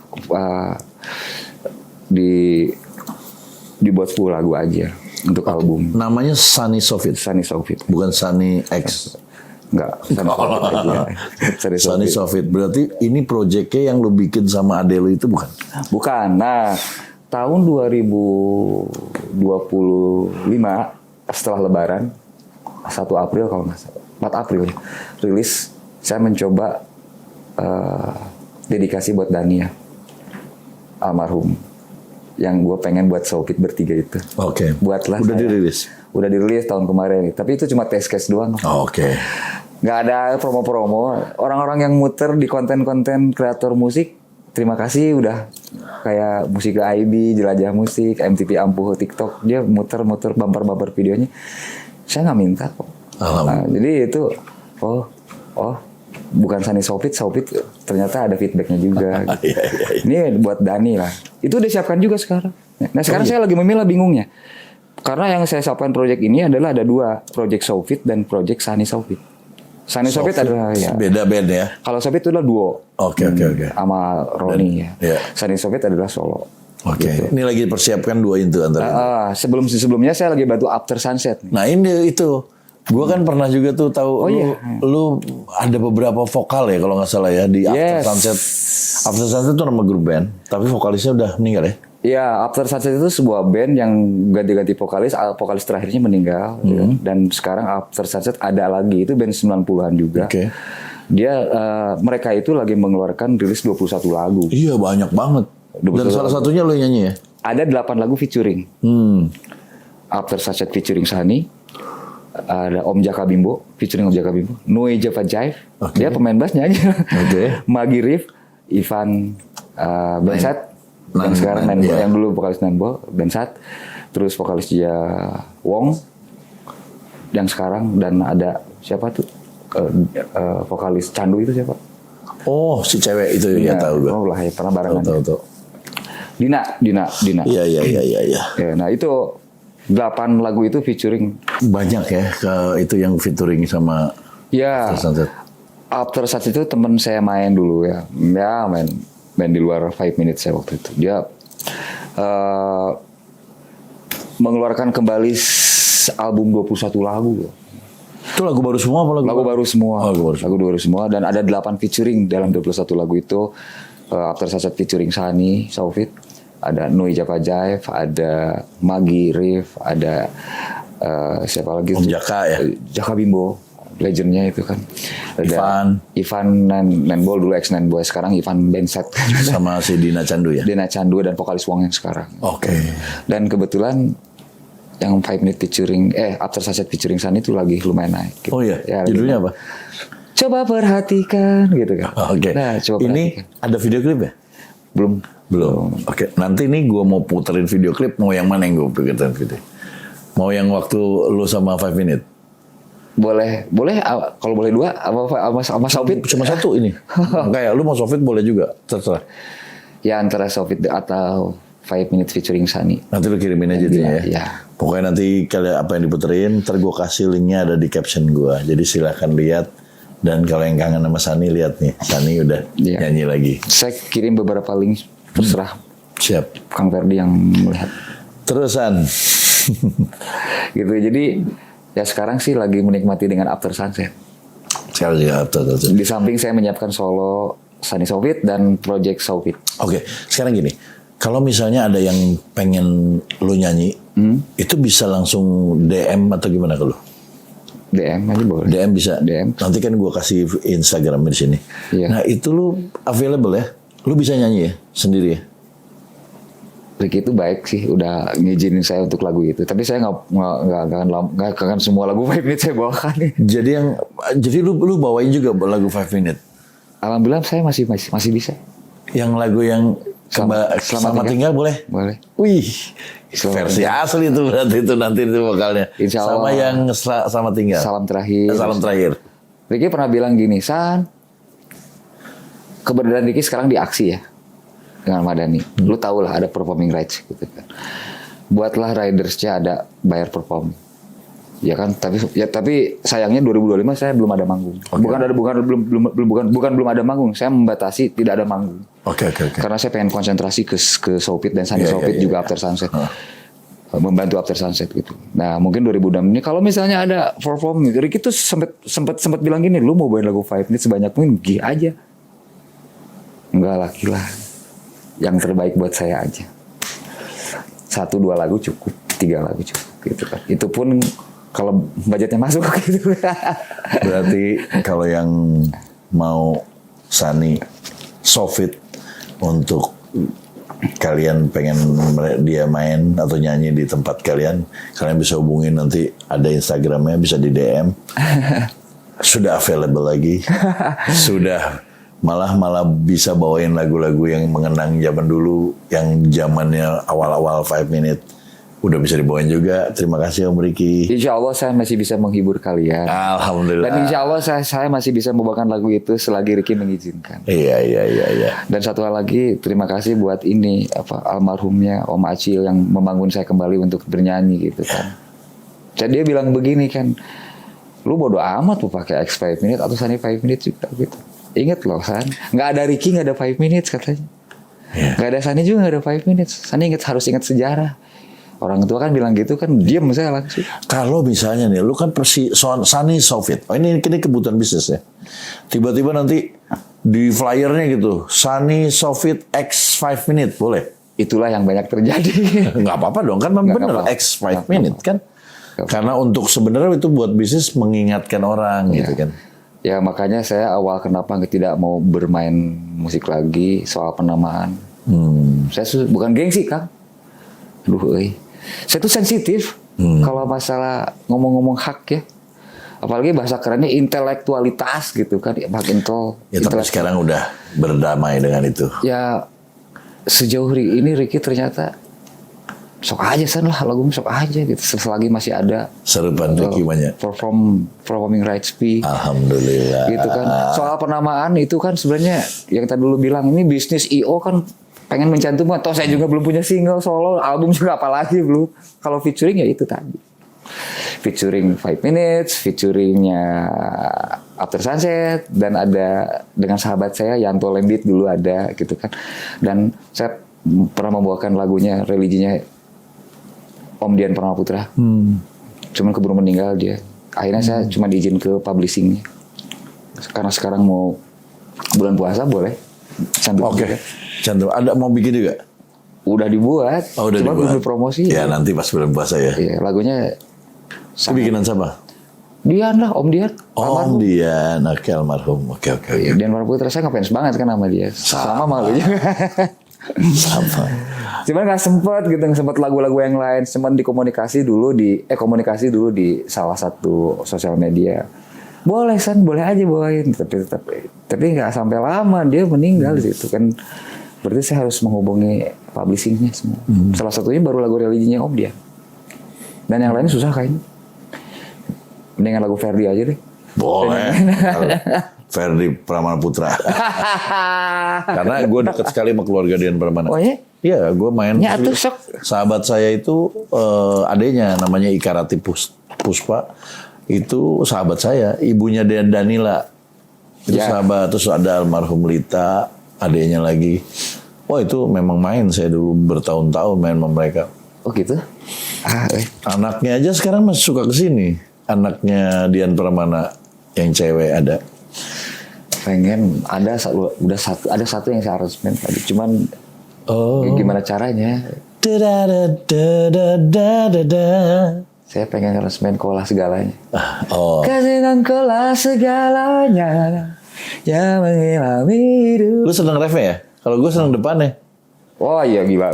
dibuat full lagu aja untuk album. Namanya Sunny Sofit. Sunny Sofit. Bukan Sunny X. Enggak, Sunny Sofit aja. Sunny Sofit. Berarti ini proyeknya yang lu bikin sama ade lu itu bukan? Bukan. Nah, tahun 2025 setelah Lebaran 1 April kalau nggak salah 4 April ya, rilis saya mencoba dedikasi buat Dania almarhum yang gue pengen buat Sofit bertiga itu. Oke. Buatlah. Udah dirilis. Udah dirilis tahun kemarin. Tapi itu cuma test case doang. Oke. Nggak ada promo-promo. Orang-orang yang muter di konten-konten kreator musik, terima kasih udah kayak musik IB, Jelajah Musik, MTV Ampuh, TikTok, dia muter-muter bumper-bumper videonya. Saya nggak minta kok. Nah, jadi itu, bukan Sunny Sofit ternyata ada feedbacknya juga. Gitu. Ini buat Dani lah. Itu udah siapkan juga sekarang. Nah sekarang saya lagi memilah bingungnya. Karena yang saya siapkan project ini adalah ada 2, project Sofit dan project Sunny Sofit. Sunny Sofit adalah ya. Beda band ya. Kalau Sofit itu adalah duo. Oke. Sama Roni ya. Iya. Sunny Sofit adalah solo. Oke. Gitu. Ini lagi persiapkan 2 itu antara. Sebelumnya saya lagi bantu After Sunset. Nah ini itu. Gue kan pernah juga tuh tahu lu ada beberapa vokal ya kalau nggak salah ya di After Sunset. After Sunset itu nama grup band, tapi vokalisnya udah meninggal ya? Iya, After Sunset itu sebuah band yang ganti-ganti vokalis terakhirnya meninggal. Ya. Dan sekarang After Sunset ada lagi, itu band 90-an juga. Oke. Dia mereka itu lagi mengeluarkan rilis 21 lagu. Iya banyak banget. Dan salah satunya lu nyanyi ya? Ada 8 lagu featuring. After Sunset featuring Sunny. Ada Om Jaka Bimbo, featuring Om Jaka Bimbo, Noe Java Jive, dia pemain bassnya aja. Magi Rif, Ivan Bensat, yang sekarang yang dulu vokalis Nanbol, Bensat, terus vokalis dia Wong, yang sekarang, dan ada siapa tuh vokalis Candu itu siapa? Oh si cewek itu ya tahu gue. Oh lah ya pernah barengan. Tahu. Dina. Iya. Ya, nah itu 8 lagu itu featuring. Banyak ya itu yang featuring sama ya, After Sunset. After Sunset itu teman saya main dulu ya. Ya main di luar 5 Minutes saya waktu itu. Dia mengeluarkan kembali album 21 lagu. Itu lagu baru semua apa lagu baru semua? Lagu baru semua dan ada 8 featuring dalam 21 lagu itu. After Sunset featuring Sunny Sofit. Ada Noi Java Jive, ada Magi Rif, ada siapa lagi? Om Jaka ya? Jaka Bimbo, legendnya itu kan. Ada Ivan Nanbol dulu ex Nanboy, sekarang Ivan Bensat. Sama si Dina Candu ya? Dina Candu dan vokalis Wong yang sekarang. Oke. Dan kebetulan yang 5 Minute featuring, After Sunset featuring Sunny itu lagi lumayan naik. Gitu. Oh iya? Ya, judulnya apa? Coba perhatikan gitu kan. Oke. Nah, coba ini perhatikan. Ada video klip ya? Belum. Oke. Nanti nih gue mau puterin video klip. Mau yang mana yang gue puterin video? Mau yang waktu lu sama 5 Minute? Boleh. Kalau boleh 2, sama Sofit. Cuma 1 ini. Kayak lu mau Sofit boleh juga, terserah. Ya antara Sofit atau 5 Minute featuring Sunny. Nanti lu kirimin aja tuh ya. Ya. Pokoknya nanti kalian apa yang diputerin, ntar gue kasih linknya ada di caption gue. Jadi silahkan lihat. Dan kalau yang kangen sama Sunny, lihat nih, Sunny udah nyanyi lagi. Saya kirim beberapa link. Terserah. Siap. Kang Ferdi yang melihat. Terusan. Gitu. Jadi Ya sekarang sih lagi menikmati dengan After Sunset. Sekarang juga After Sunset. Di samping saya menyiapkan solo Sunny Sofit dan Project Sofit. Oke, sekarang gini. Kalau misalnya ada yang pengen lu nyanyi, itu bisa langsung DM atau gimana ke lu? DM aja boleh. DM bisa. DM. Nanti kan gue kasih Instagram di sini. Iya. Nah itu lu available ya? Lu bisa nyanyi ya sendiri ya? Ricky itu baik sih, udah ngizinin saya untuk lagu itu. Tapi saya nggak akan semua lagu 5 minutes saya bawakan. Jadi lu bawain juga lagu 5 minute. Alhamdulillah saya masih bisa. Yang lagu yang Selamat tinggal boleh? Boleh. Wih, Selamat versi asli itu berarti itu nanti itu vokalnya. Insya Allah. Sama yang sama tinggal. Salam terakhir. Salam terakhir. Ricky pernah bilang gini, San, keberadaan Ricky sekarang di Aksi ya dengan Madani. Lu tau lah ada performing rights gitu kan. Buatlah ridersnya ada bayar perform. Ya kan, tapi sayangnya 2025 saya belum ada manggung. Okay. Bukan belum ada manggung, saya membatasi tidak ada manggung. Oke. Karena saya pengen konsentrasi ke Sopit dan Sunny Sopit juga After Sunset. Membantu After Sunset gitu. Nah, mungkin 2006 ini kalau misalnya ada perform, Ricky tuh sempat bilang gini, lu mau bawain lagu 5 minutes sebanyak mungkin, gih aja. Enggak lah, gila. Yang terbaik buat saya aja. 1-2 lagu cukup, 3 lagu cukup gitu kan. Itu pun kalau budgetnya masuk gitu. Berarti kalau yang mau Sunny Sofit untuk kalian pengen dia main atau nyanyi di tempat kalian bisa hubungin, nanti ada Instagramnya, bisa di DM. Sudah available lagi. Sudah malah bisa bawain lagu-lagu yang mengenang zaman dulu, yang zamannya awal-awal 5 minute. Udah bisa dibawain juga. Terima kasih Om Ricky. Insya Allah saya masih bisa menghibur kalian. Alhamdulillah. Dan insya Allah saya masih bisa membawakan lagu itu selagi Ricky mengizinkan. Iya. Dan satu hal lagi, terima kasih buat ini almarhumnya Om Acil yang membangun saya kembali untuk bernyanyi gitu kan. Jadi dia bilang begini kan, lu bodo amat lu pakai X 5 minute atau Sunny 5 minutes juga gitu. Ingat loh San, nggak ada Ricky nggak ada 5 minutes katanya. Nggak ada Sunny juga nggak ada 5 minutes. Sunny harus ingat sejarah. Orang tua kan bilang gitu kan, diam saya langsung. Kalau misalnya nih, lu kan Sunny Sofit. Oh, ini kebutuhan bisnis ya. Tiba-tiba nanti di flyernya gitu, Sunny Sofit X 5 minute, boleh? Itulah yang banyak terjadi. Nggak apa-apa dong, kan bener X 5 minute kan. Karena untuk sebenarnya itu buat bisnis mengingatkan orang gitu kan. Ya makanya saya awal kenapa tidak mau bermain musik lagi soal penamaan. Saya bukan gengsi Kang. Aduh, saya tuh sensitif kalau masalah ngomong-ngomong hak ya. Apalagi bahasa kerennya intelektualitas gitu kan, hak intel. Ya tapi sekarang udah berdamai dengan itu. Ya sejauh ini Ricky ternyata sok aja San lah, lagu sok aja gitu. Selagi masih ada serupan Ricky banyak. Performing rights fee. Alhamdulillah. Gitu kan. Soal penamaan itu kan sebenarnya yang tadi dulu bilang ini bisnis IO kan pengen mencantumkan. Toh saya juga belum punya single solo, album juga apalagi belum. Kalau featuring ya itu tadi. Featuring 5 minutes, featuringnya After Sunset, dan ada dengan sahabat saya Yanto Lembit dulu ada gitu kan. Dan saya pernah membawakan lagunya, religinya Om Dian Paramaputra. Cuman keburu meninggal dia. Akhirnya saya cuma diizin ke publishingnya. Karena sekarang mau bulan puasa boleh. Oke. Cantum. Ada mau bikin juga? Udah dibuat. Oh, udah cuma dibuat. belum dipromosi. Ya nanti pas bulan puasa ya. Iya, lagunya Itu bikinan siapa? Dian lah, Om Dian. Om Dian, oke almarhum. Oke. Dian Paramaputra saya ngefans banget kan sama dia. Sama malu juga. Sama. Cuman nggak sempet lagu-lagu yang lain. Cuman komunikasi dulu di salah satu sosial media. Boleh San, boleh aja bawain. Tapi nggak sampai lama dia meninggal di situ kan. Berarti saya harus menghubungi publishingnya semua. Salah satunya baru lagu religinya Om Dian. Dan yang lainnya susah kayaknya. Mendingan lagu Ferdi aja deh. Boleh. Ferdi Pramana-Putra. Karena gue dekat sekali sama keluarga Dian Pramana. Oh iya? Iya, gue main. Ya tuh sok. Sahabat saya itu adenya namanya Ikarati Puspa. Itu sahabat saya. Ibunya Danila. Itu sahabat. Terus ada almarhum Lita. Adenya lagi. Wah itu memang main. Saya dulu bertahun-tahun main sama mereka. Oh gitu? Anaknya aja sekarang masih suka kesini. anaknya Dian Pramana yang cewek ada? Pengen ada ada satu yang saya aransemen tadi, cuman gimana caranya? Saya pengen aransemen Kaulah Segalanya. Oh. Kasih dan kaulah segalanya yang mengilami hidup. Lu seneng refnya ya? Kalau gue seneng depannya. Oh iya gila,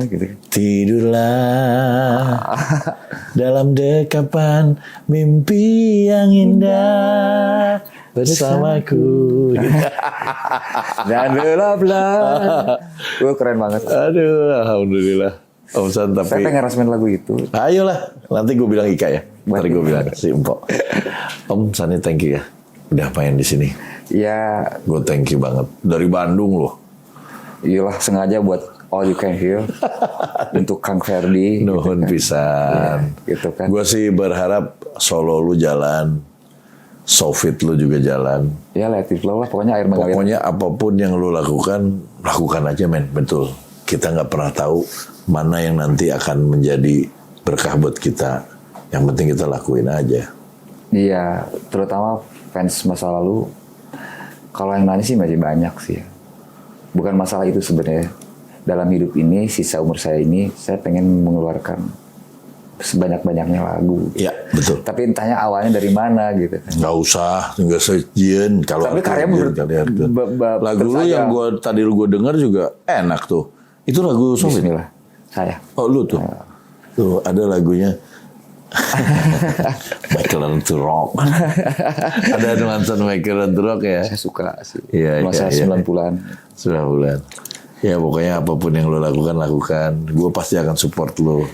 gitu. Tidurlah dalam dekapan mimpi yang indah bersamaku. Dan gelaplah. Gue keren banget. Aduh, alhamdulillah. Om San, Saya tapi pengen aransemen lagu itu. ayolah, nanti gue bilang Ika ya. Nanti gue bilang si Empok. Om Sani, thank you ya. Udah main di sini. Ya, Gue thank you banget. Dari Bandung loh. iyalah sengaja buat All You Can Hear untuk Kang Ferdi. Nuhun pisan. Ya, gitu kan. Gue sih berharap solo lu jalan, Sofit lu juga jalan. Ya let it flow lah, pokoknya air mengalir. Pokoknya apapun yang lu lakukan, lakukan aja men. Betul. Kita nggak pernah tahu mana yang nanti akan menjadi berkah buat kita. Yang penting kita lakuin aja. Iya, terutama fans masa lalu. Kalau yang nanya sih masih banyak sih ya. Bukan masalah itu sebenarnya. Dalam hidup ini, sisa umur saya ini, saya pengen mengeluarkan sebanyak-banyaknya lagu. Iya, betul. Tapi entahnya awalnya dari mana gitu kan. Nggak usah, nggak sejen. Kalau Tapi karya lagu lu yang tadi gue dengar juga enak tuh. Itu lagu Sofit. Bismillah, saya. Oh lu tuh. Tuh ada lagunya. Michael Learn to Rock. Ada nuansa Michael Learn to Rock ya. Saya suka sih. Iya, Masa iya, 90-an. 9 bulan. Ya pokoknya apapun yang lo lakukan. Gue pasti akan support lo.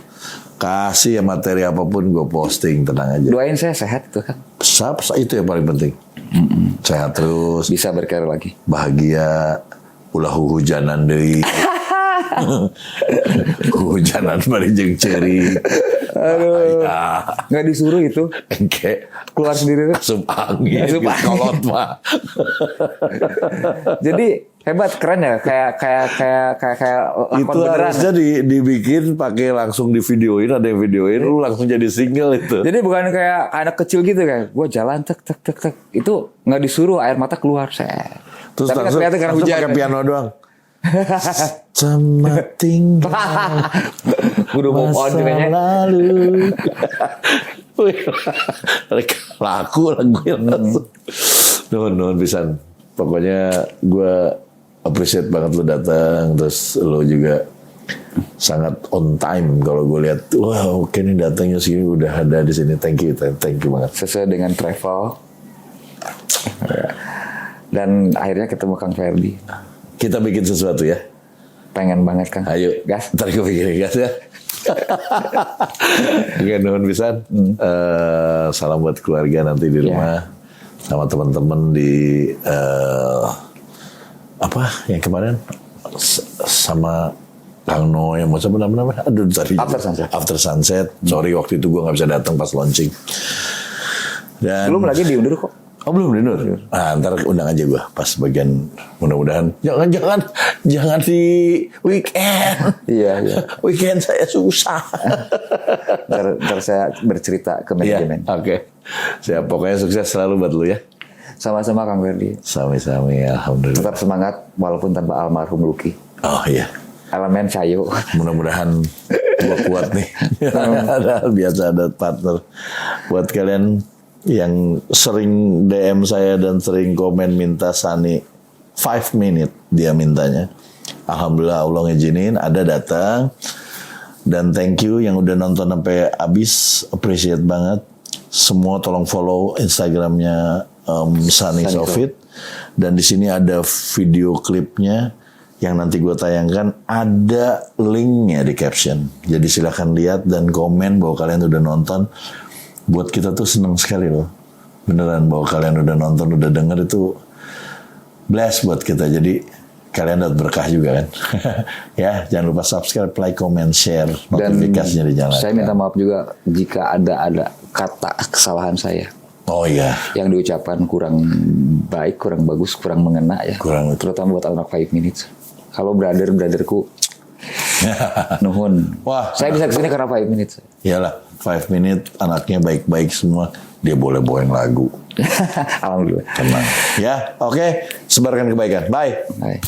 Kasih ya materi apapun gue posting, tenang aja. Doain saya sehat tuh kan. Itu yang paling penting. Sehat terus, Bisa berkarya lagi. bahagia, ulah hujanan deui. Hujanan bari jeung ceurik. Aduh. Nggak disuruh itu. Engke Keluar sendiri tuh. asup angin, Asup angin. kolot mah. Jadi hebat, keren ya. Kayak lakon Itu beneran. harusnya dibikin pakai langsung di videoin, ada yang videoin, lu langsung jadi single itu. Jadi bukan kayak anak kecil gitu kan. Gue jalan tek. Itu nggak disuruh, air mata keluar. Terus Tapi langsung, kelihatan karena langsung hujan. pakai piano doang. Sama tinggal Udah mau on masa kayaknya. lalu. Wih, laku lagu yang langsung. Nuhun pisan. Pokoknya gue appreciate banget lo datang, terus lo juga sangat on time. Kalau gue lihat, wow, oke nih datangnya sini udah ada di sini. Thank you banget. Sesuai dengan travel. Dan akhirnya ketemu Kang Ferdi. Kita bikin sesuatu ya. Pengen banget Kang. Ayo, Gas. ntar gue pikirin gas ya. Oke, nuhun pisan. Salam buat keluarga nanti di rumah. Sama teman-teman di apa yang kemarin sama Kang No yang mau siapa namanya? Aduh tadi After Sunset. Sorry waktu itu gue nggak bisa datang pas launching. Dan Belum lagi diundur kok. Oh belum diundur. Nah, ntar undang aja gue pas bagian mudah-mudahan. Jangan di weekend. Iya. Weekend saya susah. Ntar saya bercerita ke manajemen. Oke. Siap, pokoknya sukses selalu buat lu ya. Sama-sama Kang Ferdi. Sami-sami, alhamdulillah. Tetap semangat walaupun tanpa almarhum Lucky. Oh iya. Elemen Cayo. Mudah-mudahan gua kuat nih. Biasa ada partner. Buat kalian yang sering DM saya dan sering komen minta Sani 5 minute dia mintanya. Alhamdulillah Allah ngizinin ada datang. Dan thank you yang udah nonton sampai habis, appreciate banget. Semua tolong follow Instagramnya Sani Sofit. Dan di sini ada video klipnya yang nanti gue tayangkan, ada linknya di caption. Jadi silahkan lihat dan komen bahwa kalian udah nonton. Buat kita tuh senang sekali loh. Beneran bahwa kalian udah nonton, udah denger itu bless buat kita. Jadi kalian dapat berkah juga kan. Ya, jangan lupa subscribe, like, comment, share, notifikasinya dinyalakan. Saya minta maaf juga jika ada kata kesalahan saya. Oh iya. Yang diucapkan kurang baik, kurang bagus, kurang mengena ya. Kurang. Terutama buat anak 5 minutes. Kalau brotherku Nuhun. Wah, Saya bisa kesini karena 5 minutes. Iyalah, 5 minute anaknya baik-baik semua. Dia boleh bawain lagu. Alhamdulillah. Tenang. Ya, oke. Sebarkan kebaikan. Bye. Bye.